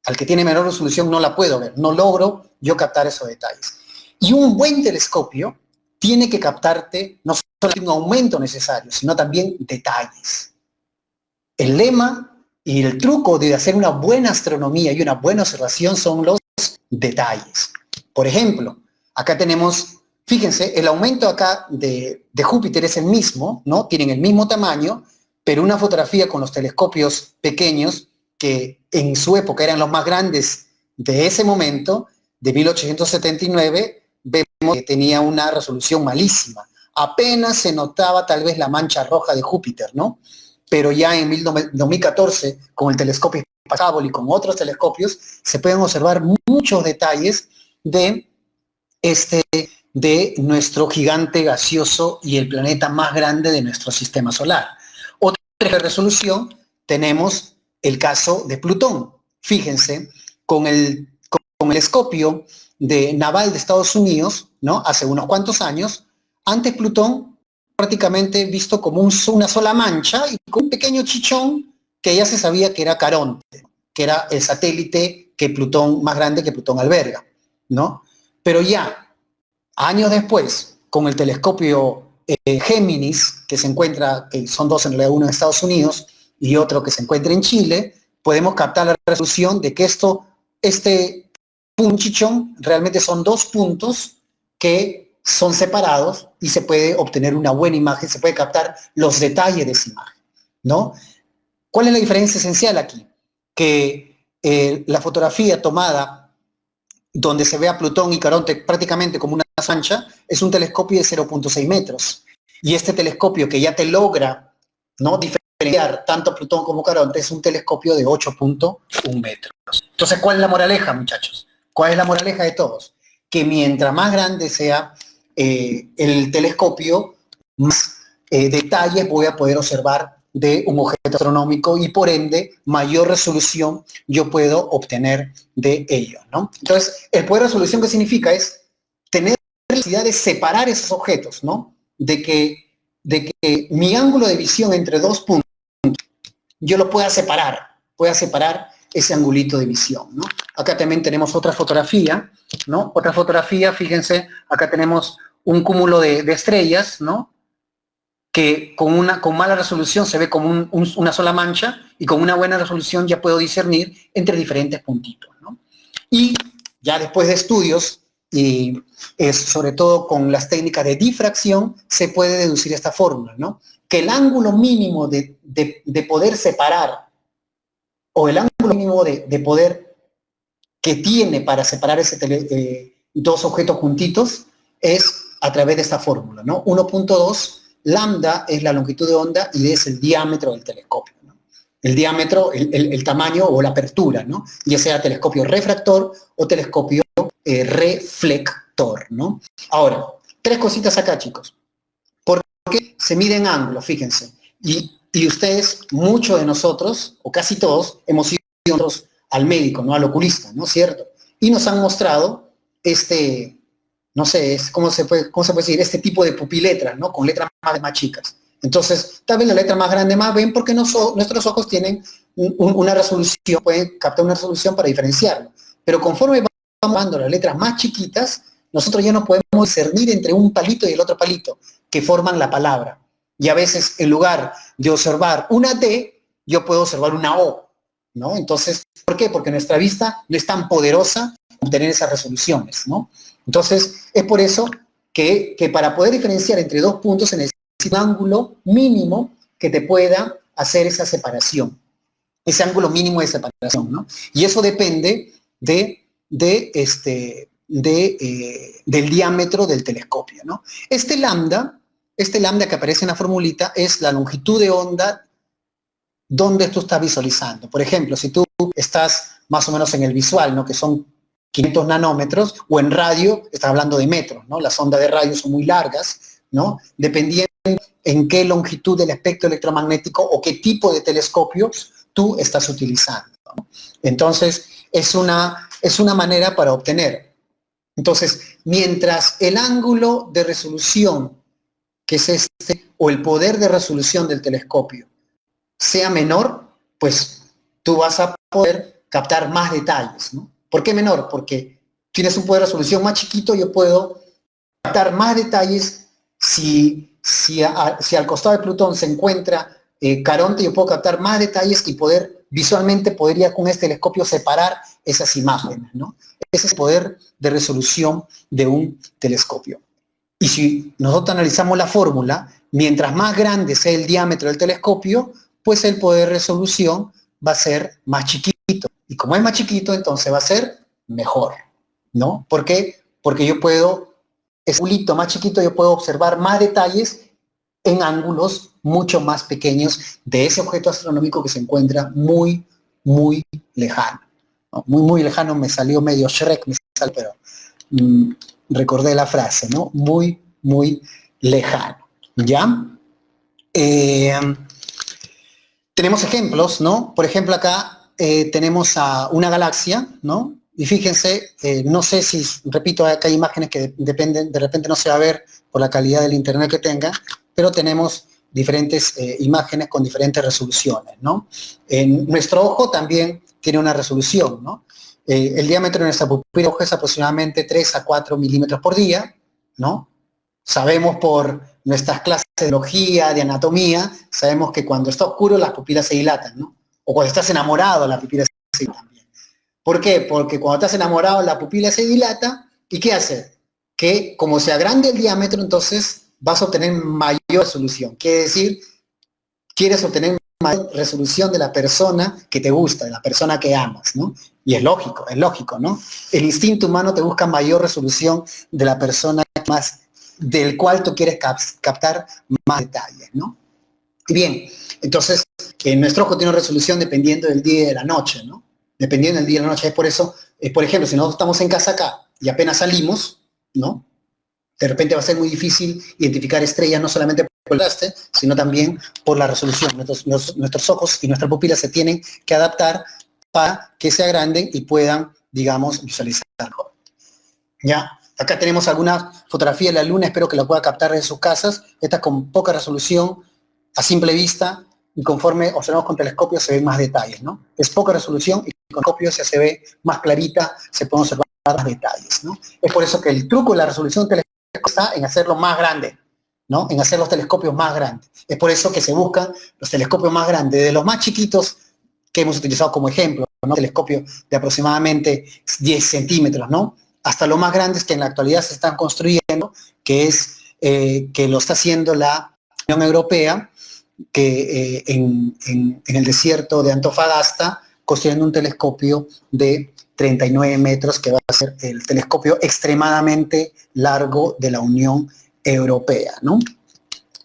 Al que tiene menor resolución no la puedo ver, no logro yo captar esos detalles. Y un buen telescopio tiene que captarte no solo un aumento necesario, sino también detalles. El lema y el truco de hacer una buena astronomía y una buena observación son los detalles. Por ejemplo, acá tenemos, fíjense, el aumento acá de Júpiter es el mismo, ¿no? Tienen el mismo tamaño, pero una fotografía con los telescopios pequeños, que en su época eran los más grandes de ese momento, de 1879, vemos que tenía una resolución malísima. Apenas se notaba tal vez la mancha roja de Júpiter, ¿no? Pero ya en 2014, con el telescopio Hubble y con otros telescopios, se pueden observar muchos detalles de nuestro gigante gaseoso y el planeta más grande de nuestro sistema solar. Otra resolución tenemos el caso de Plutón. Fíjense, con el telescopio naval de Estados Unidos, ¿no? Hace unos cuantos años, antes Plutón prácticamente visto como una sola mancha y con un pequeño chichón que ya se sabía que era Caronte, que era el satélite más grande que Plutón alberga, ¿no? Pero ya, años después, con el telescopio Géminis, que se encuentra, que son dos en realidad, uno en Estados Unidos y otro que se encuentra en Chile, podemos captar la resolución de que este chichón realmente son dos puntos que son separados y se puede obtener una buena imagen, se puede captar los detalles de esa imagen, ¿no? ¿Cuál es la diferencia esencial aquí? Que la fotografía tomada donde se ve a Plutón y Caronte prácticamente como una mancha es un telescopio de 0.6 metros. Y este telescopio que ya te logra, ¿no?, diferenciar tanto Plutón como Caronte es un telescopio de 8.1 metros. Entonces, ¿cuál es la moraleja, muchachos? ¿Cuál es la moraleja de todos? Que mientras más grande sea el telescopio, más detalles voy a poder observar de un objeto astronómico y por ende mayor resolución yo puedo obtener de ello, ¿no? Entonces, el poder de resolución, ¿qué significa? Es tener la necesidad de separar esos objetos, ¿no? De que mi ángulo de visión entre dos puntos yo lo pueda separar ese angulito de visión, ¿no? Acá también tenemos otra fotografía, ¿no? Otra fotografía, fíjense, acá tenemos un cúmulo de estrellas, ¿no? Que con mala resolución se ve como una sola mancha y con una buena resolución ya puedo discernir entre diferentes puntitos, ¿no? Y ya después de estudios, y sobre todo con las técnicas de difracción, se puede deducir esta fórmula, ¿no? Que el ángulo mínimo de poder separar, o el ángulo mínimo de poder que tiene para separar dos objetos juntitos, es a través de esta fórmula, ¿no? 1.2 lambda es la longitud de onda y es el diámetro del telescopio, ¿no? El diámetro, el tamaño o la apertura, ¿no? Ya sea telescopio refractor o telescopio reflector, ¿no? Ahora, tres cositas acá, chicos. ¿Por qué se miden ángulos? Fíjense. Y ustedes, muchos de nosotros, o casi todos, hemos ido al médico, ¿no? Al oculista, ¿no? ¿Cierto? Y nos han mostrado no sé, ¿cómo se puede decir? Este tipo de pupiletras, ¿no? Con letras más chicas. Entonces, tal vez la letra más grande más ven porque nuestros ojos tienen una resolución, pueden captar una resolución para diferenciarlo. Pero conforme vamos dando las letras más chiquitas, nosotros ya no podemos discernir entre un palito y el otro palito, que forman la palabra. Y a veces, en lugar de observar una D, yo puedo observar una O, ¿no? Entonces, ¿por qué? Porque nuestra vista no es tan poderosa como tener esas resoluciones, ¿no? Entonces, es por eso que para poder diferenciar entre dos puntos se necesita un ángulo mínimo que te pueda hacer esa separación, ese ángulo mínimo de separación, ¿no? Y eso depende del diámetro del telescopio, ¿no? Este lambda que aparece en la formulita es la longitud de onda dónde tú estás visualizando. Por ejemplo, si tú estás más o menos en el visual, ¿no? Que son 500 nanómetros, o en radio, estás hablando de metros, ¿no? Las ondas de radio son muy largas, ¿no? Dependiendo en qué longitud del espectro electromagnético o qué tipo de telescopios tú estás utilizando, ¿no? Entonces, es una manera para obtener. Entonces, mientras el ángulo de resolución, que es este, o el poder de resolución del telescopio, sea menor, pues tú vas a poder captar más detalles, ¿no? ¿Por qué menor? Porque tienes un poder de resolución más chiquito, yo puedo captar más detalles. Si al costado de Plutón se encuentra Caronte, yo puedo captar más detalles y visualmente podría con este telescopio separar esas imágenes, ¿no? Ese es el poder de resolución de un telescopio. Y si nosotros analizamos la fórmula, mientras más grande sea el diámetro del telescopio, pues el poder de resolución va a ser más chiquito. Y como es más chiquito, entonces va a ser mejor, ¿no? ¿Por qué? Porque yo puedo, es un ángulo más chiquito, yo puedo observar más detalles en ángulos mucho más pequeños de ese objeto astronómico que se encuentra muy, muy lejano, ¿no? Muy, muy lejano, me salió medio Shrek, pero recordé la frase, ¿no? Muy, muy lejano, ¿ya? Tenemos ejemplos, ¿no? Por ejemplo, acá tenemos a una galaxia, ¿no? Y fíjense, no sé si, repito, acá hay imágenes que dependen, de repente no se va a ver por la calidad del internet que tenga, pero tenemos diferentes imágenes con diferentes resoluciones, ¿no? Nuestro ojo también tiene una resolución, ¿no? El diámetro de nuestra pupila es aproximadamente 3 a 4 milímetros por día, ¿no? Sabemos por nuestras clases de biología, de anatomía, sabemos que cuando está oscuro las pupilas se dilatan, ¿no? O cuando estás enamorado las pupilas se dilatan también. ¿Por qué? Porque cuando estás enamorado la pupila se dilata, ¿y qué hace? Que como se agrande el diámetro, entonces vas a obtener mayor resolución. Quiere decir, quieres obtener mayor resolución de la persona que te gusta, de la persona que amas, ¿no? Y es lógico, ¿no? El instinto humano te busca mayor resolución de la persona más, del cual tú quieres captar más detalles, ¿no? Y bien, entonces, nuestro ojo tiene una resolución dependiendo del día y de la noche, ¿no? Dependiendo del día y de la noche. Es por eso, por ejemplo, si nosotros estamos en casa acá y apenas salimos, ¿no? De repente va a ser muy difícil identificar estrellas, no solamente por el contraste, sino también por la resolución. Nuestros ojos y nuestras pupilas se tienen que adaptar para que se agranden y puedan, digamos, visualizar mejor. Ya, acá tenemos algunas fotografías de la Luna, espero que la pueda captar en sus casas. Esta con poca resolución, a simple vista, y conforme observamos con telescopios se ven más detalles, ¿no? Es poca resolución y con telescopios ya se ve más clarita, se pueden observar más detalles, ¿no? Es por eso que el truco de la resolución telescópica está en hacerlo más grande, ¿no? En hacer los telescopios más grandes. Es por eso que se buscan los telescopios más grandes, de los más chiquitos que hemos utilizado como ejemplo, ¿no? Telescopios de aproximadamente 10 centímetros, ¿no? Hasta los más grandes que en la actualidad se están construyendo, que es que lo está haciendo la Unión Europea, que en el desierto de Antofagasta, construyendo un telescopio de 39 metros, que va a ser el telescopio extremadamente largo de la Unión Europea, ¿no?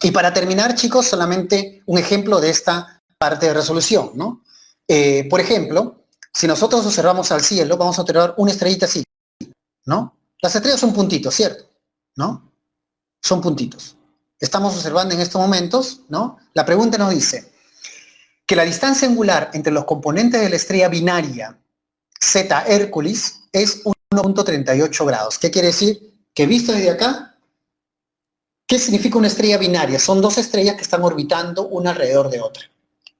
Y para terminar, chicos, solamente un ejemplo de esta parte de resolución, ¿no? Por ejemplo, si nosotros observamos al cielo, vamos a observar una estrellita así, ¿no? Las estrellas son puntitos, ¿cierto? ¿No? Son puntitos. Estamos observando en estos momentos, ¿no? La pregunta nos dice que la distancia angular entre los componentes de la estrella binaria Zeta Herculis es 1.38 grados. ¿Qué quiere decir? Que visto desde acá, ¿qué significa una estrella binaria? Son dos estrellas que están orbitando una alrededor de otra.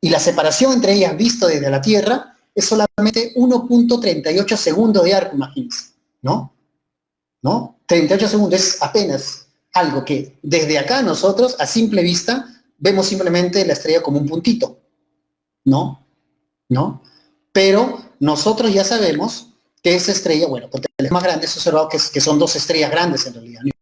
Y la separación entre ellas visto desde la Tierra es solamente 1.38 segundos de arco, imagínense, ¿no? ¿No? 38 segundos es apenas algo que desde acá nosotros, a simple vista, vemos simplemente la estrella como un puntito, ¿no? ¿No? Pero nosotros ya sabemos que esa estrella, bueno, porque es más grande, es observado que son dos estrellas grandes en realidad, ¿no?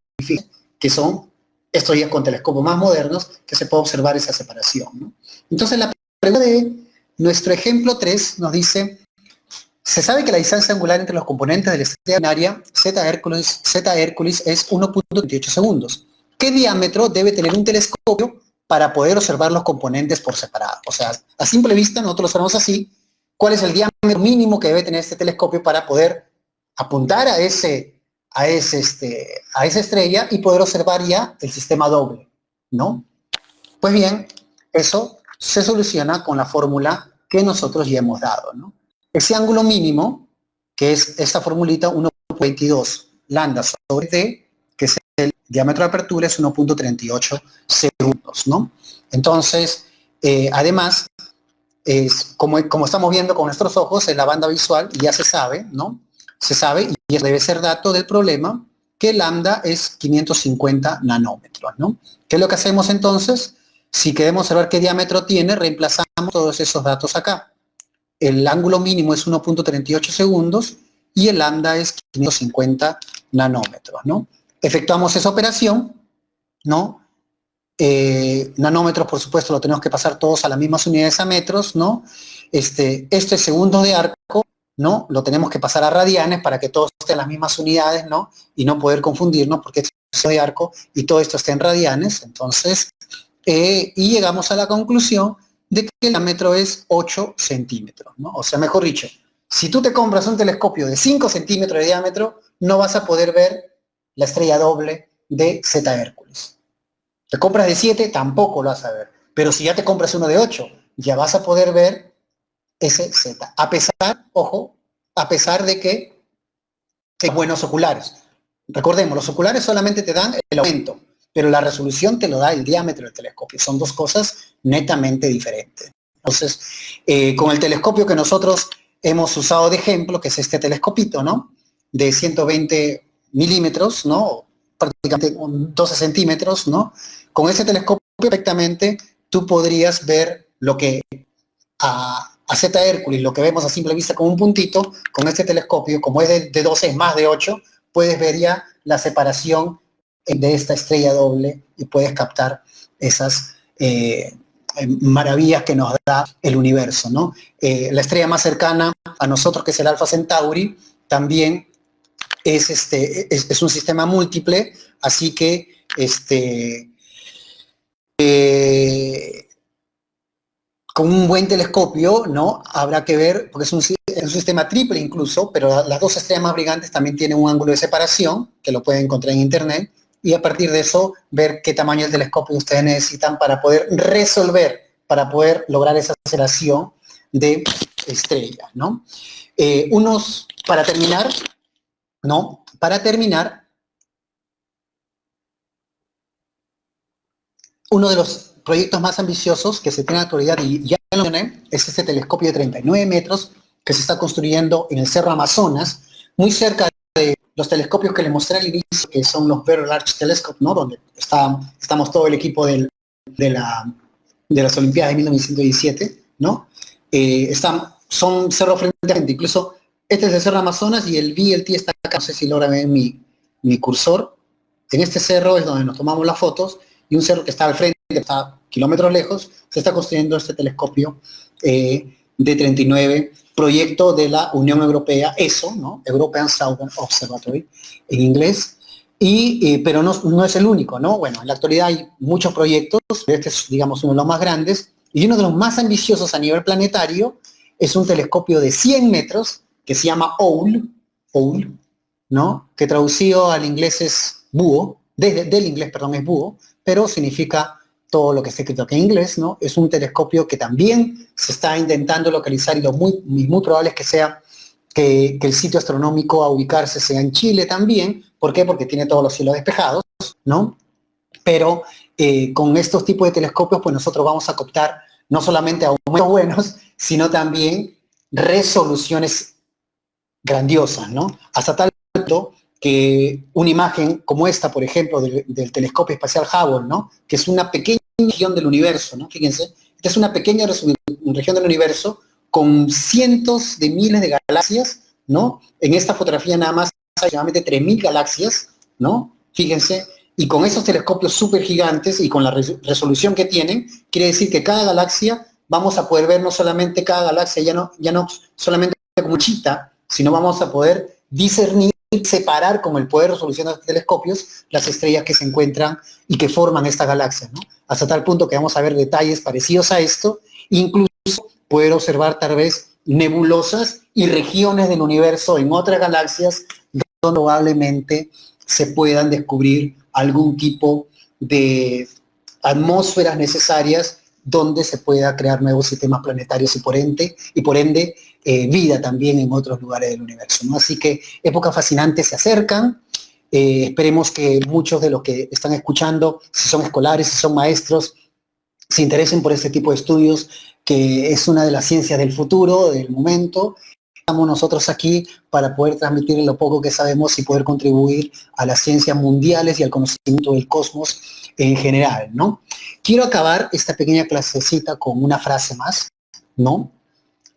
Que son estrellas con telescopios más modernos, que se puede observar esa separación, ¿no? Entonces la pregunta de nuestro ejemplo 3 nos dice: se sabe que la distancia angular entre los componentes de la estrella binaria Zeta Herculis es 1.38 segundos. ¿Qué diámetro debe tener un telescopio para poder observar los componentes por separado. O sea, a simple vista nosotros lo observamos así. ¿Cuál es el diámetro mínimo que debe tener este telescopio para poder apuntar a esa estrella y poder observar ya el sistema doble, ¿no? Pues bien, eso se soluciona con la fórmula que nosotros ya hemos dado, ¿no? Ese ángulo mínimo, que es esta formulita 1.22 lambda sobre t, que es el diámetro de apertura, es 1.38 segundos, ¿no? Entonces, además, como estamos viendo con nuestros ojos en la banda visual, ya se sabe, ¿no? Se sabe, y eso debe ser dato del problema, que lambda es 550 nanómetros, ¿no? ¿Qué es lo que hacemos entonces? Si queremos saber qué diámetro tiene, reemplazamos todos esos datos acá. El ángulo mínimo es 1.38 segundos y el lambda es 550 nanómetros, ¿no? Efectuamos esa operación, ¿no? Nanómetros, por supuesto, lo tenemos que pasar todos a las mismas unidades a metros, ¿no? Este segundo de arco, ¿no? Lo tenemos que pasar a radianes para que todos estén en las mismas unidades, ¿no? Y no poder confundirnos porque este es de arco y todo esto está en radianes. Entonces, y llegamos a la conclusión de que el diámetro es 8 centímetros, ¿no? O sea, mejor dicho, si tú te compras un telescopio de 5 centímetros de diámetro, no vas a poder ver la estrella doble de Zeta Hércules. Te compras de 7, tampoco lo vas a ver. Pero si ya te compras uno de 8, ya vas a poder ver ese Z. A pesar, ojo, a pesar de que tengas buenos oculares. Recordemos, los oculares solamente te dan el aumento, pero la resolución te lo da el diámetro del telescopio. Son dos cosas netamente diferentes. Entonces, con el telescopio que nosotros hemos usado de ejemplo, que es este telescopito, ¿no? De 120 milímetros, ¿no? Prácticamente 12 centímetros, ¿no? Con ese telescopio perfectamente tú podrías ver lo que a Zeta Hércules, lo que vemos a simple vista como un puntito, con este telescopio, como es de 12, es más de 8, puedes ver ya la separación de esta estrella doble y puedes captar esas maravillas que nos da el universo, ¿no? La estrella más cercana a nosotros, que es el Alfa Centauri, también es un sistema múltiple, así que con un buen telescopio, ¿no? Habrá que ver, porque es un sistema triple incluso, pero las dos estrellas más brillantes también tienen un ángulo de separación, que lo pueden encontrar en internet, y a partir de eso ver qué tamaño del telescopio ustedes necesitan para poder resolver, para poder lograr esa aceleración de estrellas, ¿no? Para terminar, ¿no? Para terminar, uno de los proyectos más ambiciosos que se tiene en la actualidad, y ya lo mencioné, es este telescopio de 39 metros que se está construyendo en el Cerro Amazonas, muy cerca de los telescopios que les mostré al inicio, que son los Very Large Telescope, ¿no? Donde estamos todo el equipo de las Olimpiadas de 1917, ¿no? Son cerros frente a frente, incluso este es el Cerro Amazonas y el B y el T está acá, no sé si logra ver mi cursor. En este cerro es donde nos tomamos las fotos, y un cerro que está al frente, que está kilómetros lejos, se está construyendo este telescopio de 39, proyecto de la Unión Europea, ESO, ¿no? European Southern Observatory, en inglés, pero no es el único, ¿no? Bueno, en la actualidad hay muchos proyectos, este es, digamos, uno de los más grandes, y uno de los más ambiciosos a nivel planetario es un telescopio de 100 metros, que se llama OWL, ¿no? Que traducido al inglés es búho, del inglés, perdón, es búho, pero significa todo lo que está escrito aquí en inglés, ¿no? Es un telescopio que también se está intentando localizar y lo muy probable es que sea que el sitio astronómico a ubicarse sea en Chile también. ¿Por qué? Porque tiene todos los cielos despejados, ¿no? Pero con estos tipos de telescopios, pues nosotros vamos a captar no solamente aumentos buenos, sino también resoluciones grandiosas, ¿no? Hasta tal punto que una imagen como esta, por ejemplo, del telescopio espacial Hubble, ¿no? Que es una pequeña región del universo, ¿no? Fíjense, esta es una pequeña región del universo con cientos de miles de galaxias, ¿no? En esta fotografía nada más hay aproximadamente 3.000 galaxias, ¿no? Fíjense, y con esos telescopios súper gigantes y con la resolución que tienen, quiere decir que cada galaxia vamos a poder ver no solamente cada galaxia, ya no solamente como chita, sino vamos a poder discernir, separar con el poder de resolución de los telescopios las estrellas que se encuentran y que forman estas galaxias, ¿no? hasta tal punto que vamos a ver detalles parecidos a esto, incluso poder observar tal vez nebulosas y regiones del universo en otras galaxias donde probablemente se puedan descubrir algún tipo de atmósferas necesarias donde se pueda crear nuevos sistemas planetarios y por ende vida también en otros lugares del universo, ¿no? Así que épocas fascinantes se acercan. Esperemos que muchos de los que están escuchando, si son escolares, si son maestros, se interesen por este tipo de estudios, que es una de las ciencias del futuro, del momento. Estamos nosotros aquí para poder transmitir lo poco que sabemos y poder contribuir a las ciencias mundiales y al conocimiento del cosmos en general, ¿no? Quiero acabar esta pequeña clasecita con una frase más, ¿no?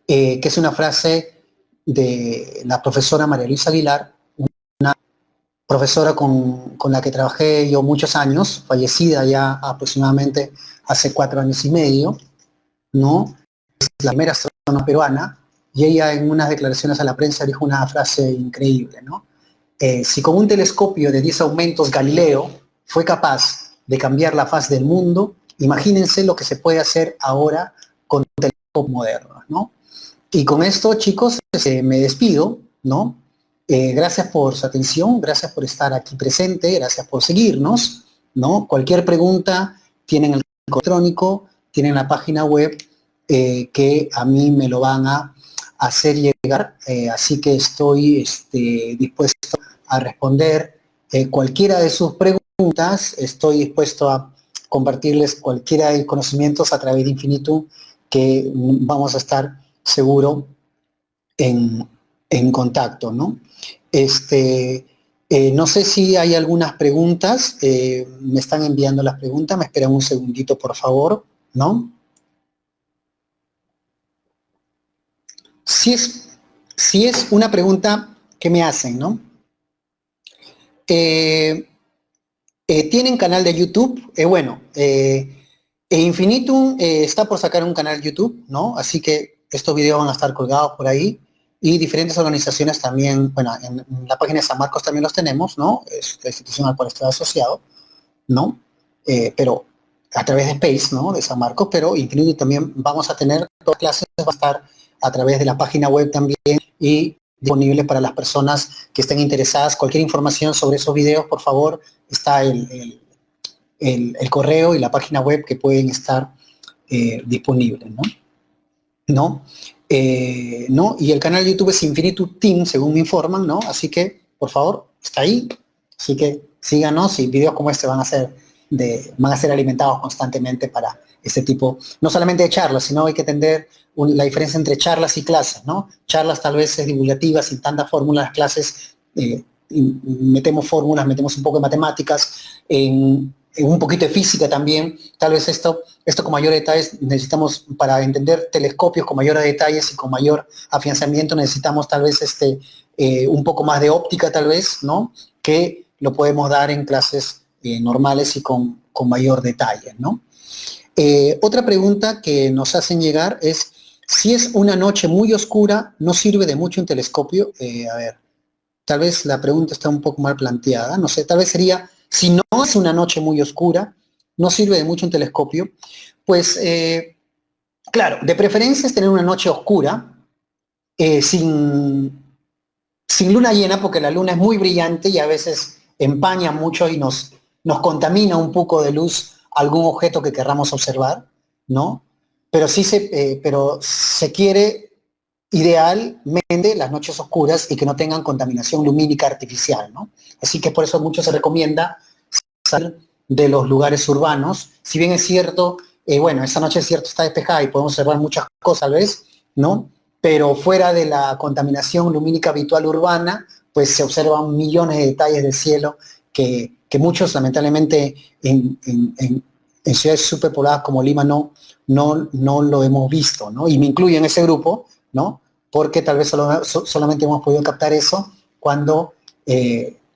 Que es una frase de la profesora María Luisa Aguilar, una profesora con la que trabajé yo muchos años, fallecida ya aproximadamente hace 4 años y medio, ¿no? Es la primera astrónoma peruana, y ella en unas declaraciones a la prensa dijo una frase increíble, ¿no? Si con un telescopio de 10 aumentos Galileo fue capaz de cambiar la faz del mundo, imagínense lo que se puede hacer ahora con telescopios modernos, ¿no? Y con esto, chicos, me despido, ¿no? Gracias por su atención, gracias por estar aquí presente, gracias por seguirnos, ¿no? Cualquier pregunta, tienen el correo electrónico, tienen la página web, que a mí me lo van a hacer llegar, así que estoy dispuesto a responder cualquiera de sus preguntas, estoy dispuesto a compartirles cualquiera de conocimientos a través de Infinitum, que vamos a estar seguro en contacto, ¿no? No sé si hay algunas preguntas, me están enviando las preguntas, me esperan un segundito, por favor, ¿no? Si es una pregunta que me hacen, ¿no? ¿Tienen canal de YouTube? Bueno, Infinitum está por sacar un canal YouTube, ¿no? Así que estos videos van a estar colgados por ahí, y diferentes organizaciones también, bueno, en la página de San Marcos también los tenemos, ¿no? Es la institución al cual estoy asociado, ¿no? Pero a través de Space, ¿no? De San Marcos, pero Infinitum también vamos a tener todas las clases, va a estar a través de la página web también, y disponible para las personas que estén interesadas. Cualquier información sobre esos videos, por favor, está el correo y la página web que pueden estar disponibles, ¿no? ¿No? ¿No? Y el canal de YouTube es Infinitum Team, según me informan, ¿no? Así que, por favor, está ahí. Así que síganos, y videos como este van a ser alimentados constantemente para este tipo, no solamente de charlas, sino hay que entender la diferencia entre charlas y clases, ¿no? Charlas tal vez es divulgativas, sin tantas fórmulas, las clases metemos fórmulas, metemos un poco de matemáticas, en un poquito de física también. Tal vez esto con mayor detalles necesitamos, para entender telescopios con mayores detalles y con mayor afianzamiento, necesitamos tal vez un poco más de óptica tal vez, ¿no? Que lo podemos dar en clases normales y con mayor detalle, ¿no? Otra pregunta que nos hacen llegar es, si es una noche muy oscura, ¿no sirve de mucho un telescopio? A ver, tal vez la pregunta está un poco mal planteada, no sé, tal vez sería, si no es una noche muy oscura, no sirve de mucho un telescopio. Pues, claro, de preferencia es tener una noche oscura, sin luna llena, porque la luna es muy brillante y a veces empaña mucho y nos contamina un poco de luz algún objeto que querramos observar, ¿no? Pero pero se quiere idealmente las noches oscuras y que no tengan contaminación lumínica artificial, ¿no? Así que por eso mucho se recomienda salir de los lugares urbanos. Si bien es cierto, bueno, esa noche es cierto, está despejada y podemos observar muchas cosas tal vez, ¿no? Pero fuera de la contaminación lumínica habitual urbana, pues se observan millones de detalles del cielo que muchos, lamentablemente, en ciudades superpobladas como Lima no lo hemos visto, ¿no? Y me incluyo en ese grupo, ¿no? Porque tal vez solamente hemos podido captar eso cuando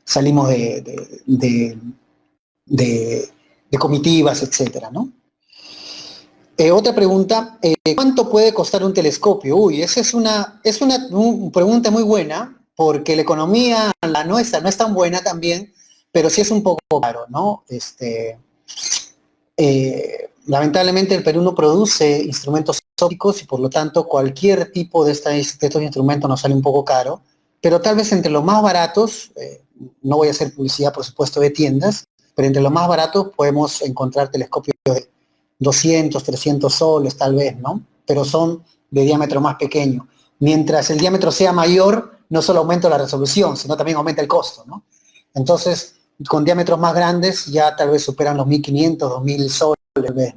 salimos de comitivas, etcétera, ¿no? Otra pregunta, ¿cuánto puede costar un telescopio? Uy, esa es una pregunta muy buena, porque la economía, la nuestra, no es tan buena también, pero sí es un poco caro, ¿no? Lamentablemente el Perú no produce instrumentos ópticos y por lo tanto cualquier tipo de estos instrumentos nos sale un poco caro, pero tal vez entre los más baratos, no voy a hacer publicidad por supuesto de tiendas, pero entre los más baratos podemos encontrar telescopios de 200, 300 soles tal vez, ¿no? Pero son de diámetro más pequeño. Mientras el diámetro sea mayor, no solo aumenta la resolución, sino también aumenta el costo, ¿no? Entonces, con diámetros más grandes ya tal vez superan los 1500, 2000 soles,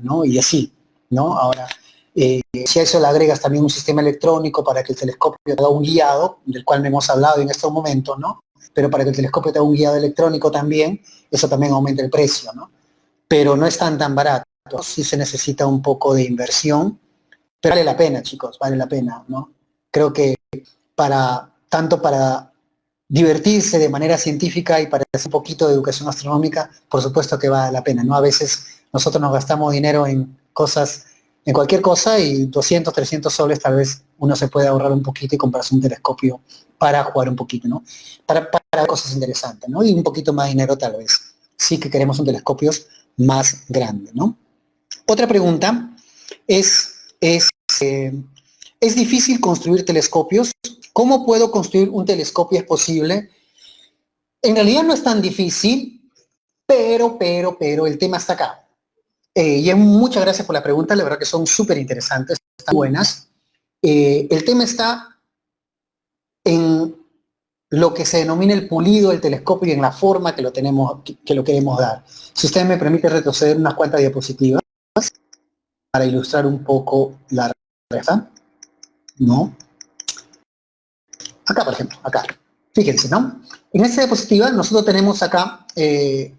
¿no? Y así, ¿no? Ahora, si a eso le agregas también un sistema electrónico para que el telescopio te haga un guiado, del cual no hemos hablado en estos momentos, ¿no? Pero para que el telescopio te haga un guiado electrónico también, eso también aumenta el precio, ¿no? Pero no es tan barato, sí se necesita un poco de inversión, pero vale la pena, chicos, vale la pena, ¿no? Creo que tanto para divertirse de manera científica y para hacer un poquito de educación astronómica, por supuesto que vale la pena, ¿no? A veces nosotros nos gastamos dinero en cosas, en cualquier cosa y 200, 300 soles tal vez uno se puede ahorrar un poquito y comprarse un telescopio para jugar un poquito, ¿no? Para cosas interesantes, ¿no? Y un poquito más de dinero tal vez. Sí que queremos un telescopio más grande, ¿no? Otra pregunta eh, ¿es difícil construir telescopios? ¿Cómo puedo construir un telescopio? ¿Es posible? En realidad no es tan difícil, pero el tema está acá. Muchas gracias por la pregunta, la verdad que son súper interesantes, están buenas. El tema está en lo que se denomina el pulido del telescopio y en la forma que que lo queremos dar. Si usted me permite retroceder unas cuantas diapositivas para ilustrar un poco la respuesta, ¿no? Acá, por ejemplo, acá. Fíjense, ¿no? En esta diapositiva nosotros tenemos acá el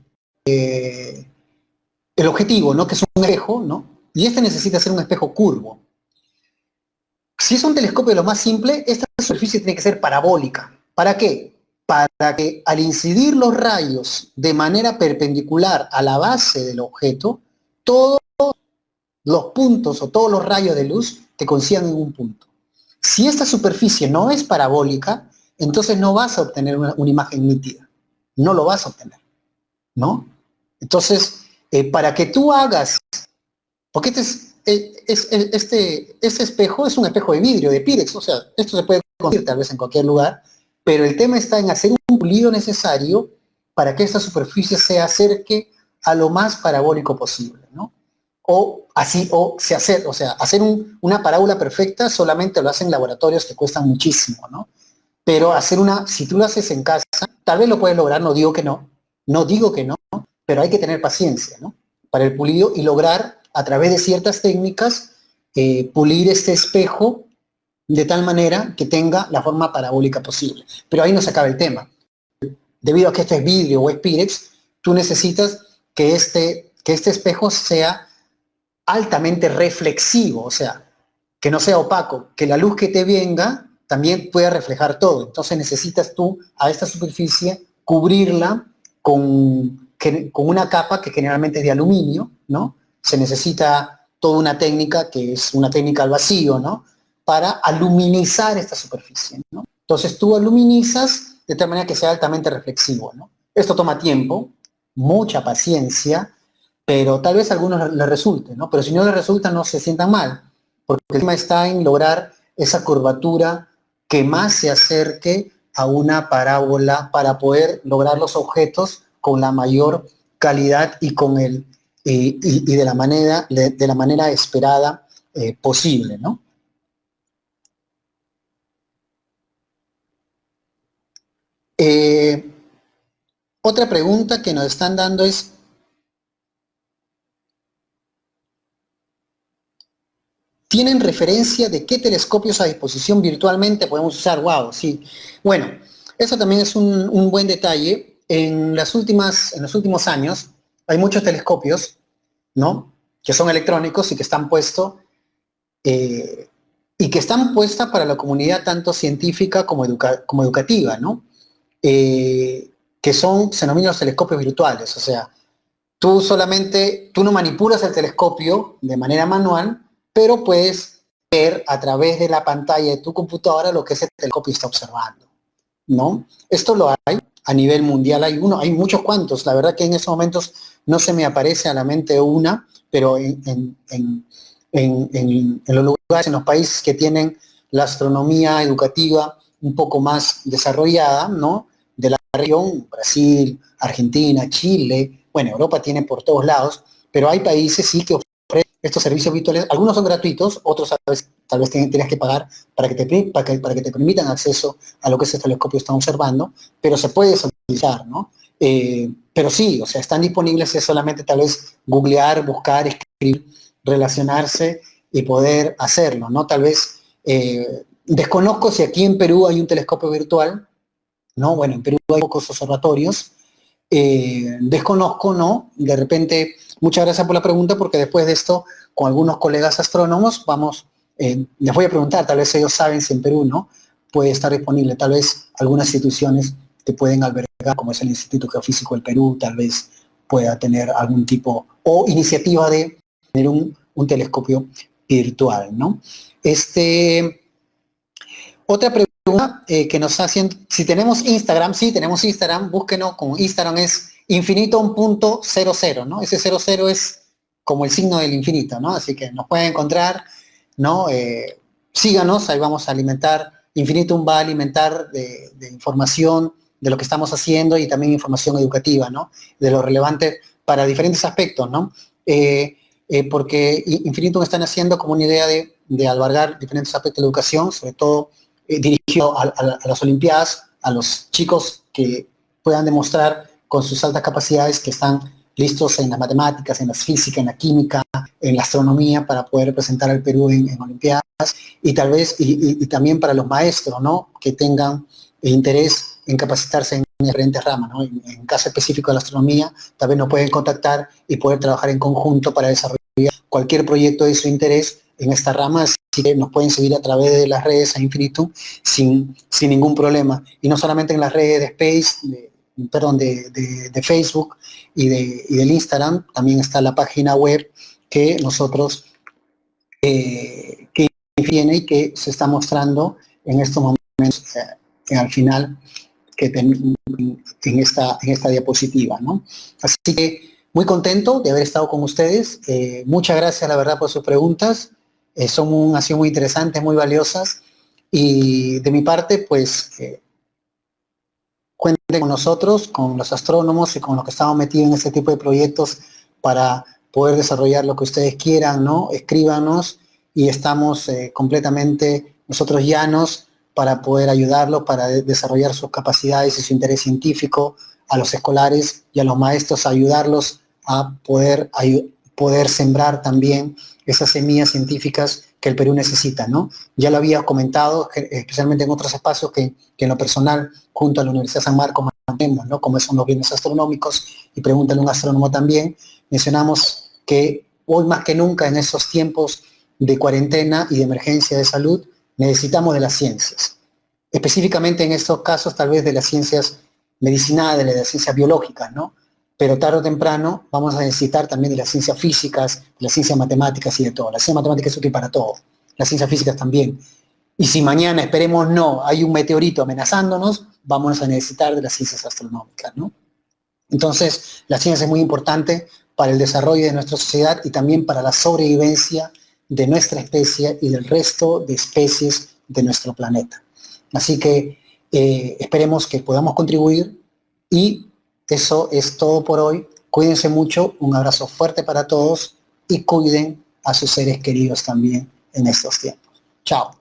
objetivo, ¿no? Que es un espejo, ¿no? Y este necesita ser un espejo curvo. Si es un telescopio de lo más simple, esta superficie tiene que ser parabólica. ¿Para qué? Para que al incidir los rayos de manera perpendicular a la base del objeto, todos los puntos o todos los rayos de luz te coincidan en un punto. Si esta superficie no es parabólica, entonces no vas a obtener una imagen nítida. No lo vas a obtener, ¿no? Entonces, para que tú hagas, porque este espejo es un espejo de vidrio, de Pirex, o sea, esto se puede conseguir tal vez en cualquier lugar, pero el tema está en hacer un pulido necesario para que esta superficie se acerque a lo más parabólico posible, ¿no? Hacer una parábola perfecta solamente lo hacen laboratorios que cuestan muchísimo, ¿no? Pero si tú lo haces en casa, tal vez lo puedes lograr, no digo que no, pero hay que tener paciencia, ¿no? Para el pulido y lograr, a través de ciertas técnicas, pulir este espejo de tal manera que tenga la forma parabólica posible. Pero ahí no se acaba el tema. Debido a que esto es vidrio o es Pirex, tú necesitas que este espejo sea altamente reflexivo, o sea, que no sea opaco, que la luz que te venga también pueda reflejar todo. Entonces necesitas tú a esta superficie cubrirla con una capa que generalmente es de aluminio, ¿no? Se necesita toda una técnica que es una técnica al vacío, ¿no? Para aluminizar esta superficie, ¿no? Entonces tú aluminizas de tal manera que sea altamente reflexivo, ¿no? Esto toma tiempo, mucha paciencia, pero tal vez a algunos les resulte, ¿no? Pero si no les resulta, no se sientan mal, porque el tema está en lograr esa curvatura que más se acerque a una parábola para poder lograr los objetos con la mayor calidad y de la manera esperada posible, ¿no? Eh, Otra pregunta que nos están dando es, ¿tienen referencia de qué telescopios a disposición virtualmente podemos usar? Wow, sí. Bueno, eso también es un buen detalle. En los últimos años hay muchos telescopios, ¿no? Que son electrónicos y que están puestos y que están puestas para la comunidad tanto científica como educativa, ¿no? Que se denominan los telescopios virtuales, o sea, tú no manipulas el telescopio de manera manual, pero puedes ver a través de la pantalla de tu computadora lo que ese telescopio está observando, ¿no? Esto lo hay, a nivel mundial. Hay muchos cuantos. La verdad que en estos momentos no se me aparece a la mente una, pero en los lugares, en los países que tienen la astronomía educativa un poco más desarrollada, ¿no? De la región, Brasil, Argentina, Chile, bueno, Europa tiene por todos lados, pero hay países sí que ofrecen estos servicios virtuales. Algunos son gratuitos, otros tal vez tienes que pagar para que te permitan acceso a lo que ese telescopio está observando, pero se puede solicitar, ¿no? Pero sí, o sea, están disponibles, es solamente tal vez googlear, buscar, escribir, relacionarse y poder hacerlo, ¿no? Tal vez desconozco si aquí en Perú hay un telescopio virtual, ¿no? Bueno, en Perú hay pocos observatorios, desconozco, ¿no? De repente, muchas gracias por la pregunta, porque después de esto, con algunos colegas astrónomos, les voy a preguntar, tal vez ellos saben si en Perú, ¿no? Puede estar disponible, tal vez algunas instituciones que pueden albergar, como es el Instituto Geofísico del Perú, tal vez pueda tener algún tipo, o iniciativa de tener un telescopio virtual, ¿no? Otra pregunta que nos hacen, si tenemos Instagram, sí, tenemos Instagram, búsquenos, como Instagram es infinitum.00, ¿no? Ese 00 es como el signo del infinito, ¿no? Así que nos pueden encontrar, ¿no? Síganos, ahí vamos a alimentar, Infinitum va a alimentar de información de lo que estamos haciendo y también información educativa, ¿no? De lo relevante para diferentes aspectos, ¿no? Porque Infinitum están haciendo como una idea de albergar diferentes aspectos de la educación, sobre todo dirigido a las Olimpiadas, a los chicos que puedan demostrar con sus altas capacidades que están listos en las matemáticas, en la física, en la química, en la astronomía, para poder representar al Perú en Olimpiadas, y tal vez, y también para los maestros, ¿no? Que tengan interés en capacitarse en diferentes ramas, ¿no? En caso específico de la astronomía, tal vez nos pueden contactar y poder trabajar en conjunto para desarrollar cualquier proyecto de su interés en esta rama, así que nos pueden seguir a través de las redes a Infinitum sin ningún problema. Y no solamente en las redes de Space, de Facebook y del Instagram, también está la página web que nosotros que viene y que se está mostrando en estos momentos al final que en esta diapositiva, ¿no? Así que muy contento de haber estado con ustedes. Muchas gracias, la verdad, por sus preguntas. Han sido muy interesantes, muy valiosas. Y de mi parte, pues, cuenten con nosotros, con los astrónomos y con los que estamos metidos en este tipo de proyectos para poder desarrollar lo que ustedes quieran, ¿no? Escríbanos y estamos completamente nosotros llanos para poder ayudarlos, para desarrollar sus capacidades y su interés científico, a los escolares y a los maestros, a ayudarlos a poder sembrar también esas semillas científicas que el Perú necesita, ¿no? Ya lo había comentado, especialmente en otros espacios que en lo personal, junto a la Universidad San Marcos, mantenemos, ¿no? Como son los bienes astronómicos, y pregúntale a un astrónomo también, mencionamos que hoy más que nunca en estos tiempos de cuarentena y de emergencia de salud, necesitamos de las ciencias. Específicamente en estos casos, tal vez de las ciencias medicinales, de las ciencias biológicas, ¿no? Pero tarde o temprano vamos a necesitar también de las ciencias físicas, de las ciencias matemáticas y de todo. La ciencia matemática es útil para todo, las ciencias físicas también. Y si mañana, esperemos no, hay un meteorito amenazándonos, vamos a necesitar de las ciencias astronómicas, ¿no? Entonces, la ciencia es muy importante para el desarrollo de nuestra sociedad y también para la sobrevivencia de nuestra especie y del resto de especies de nuestro planeta. Así que esperemos que podamos contribuir, y eso es todo por hoy. Cuídense mucho, un abrazo fuerte para todos y cuiden a sus seres queridos también en estos tiempos. Chao.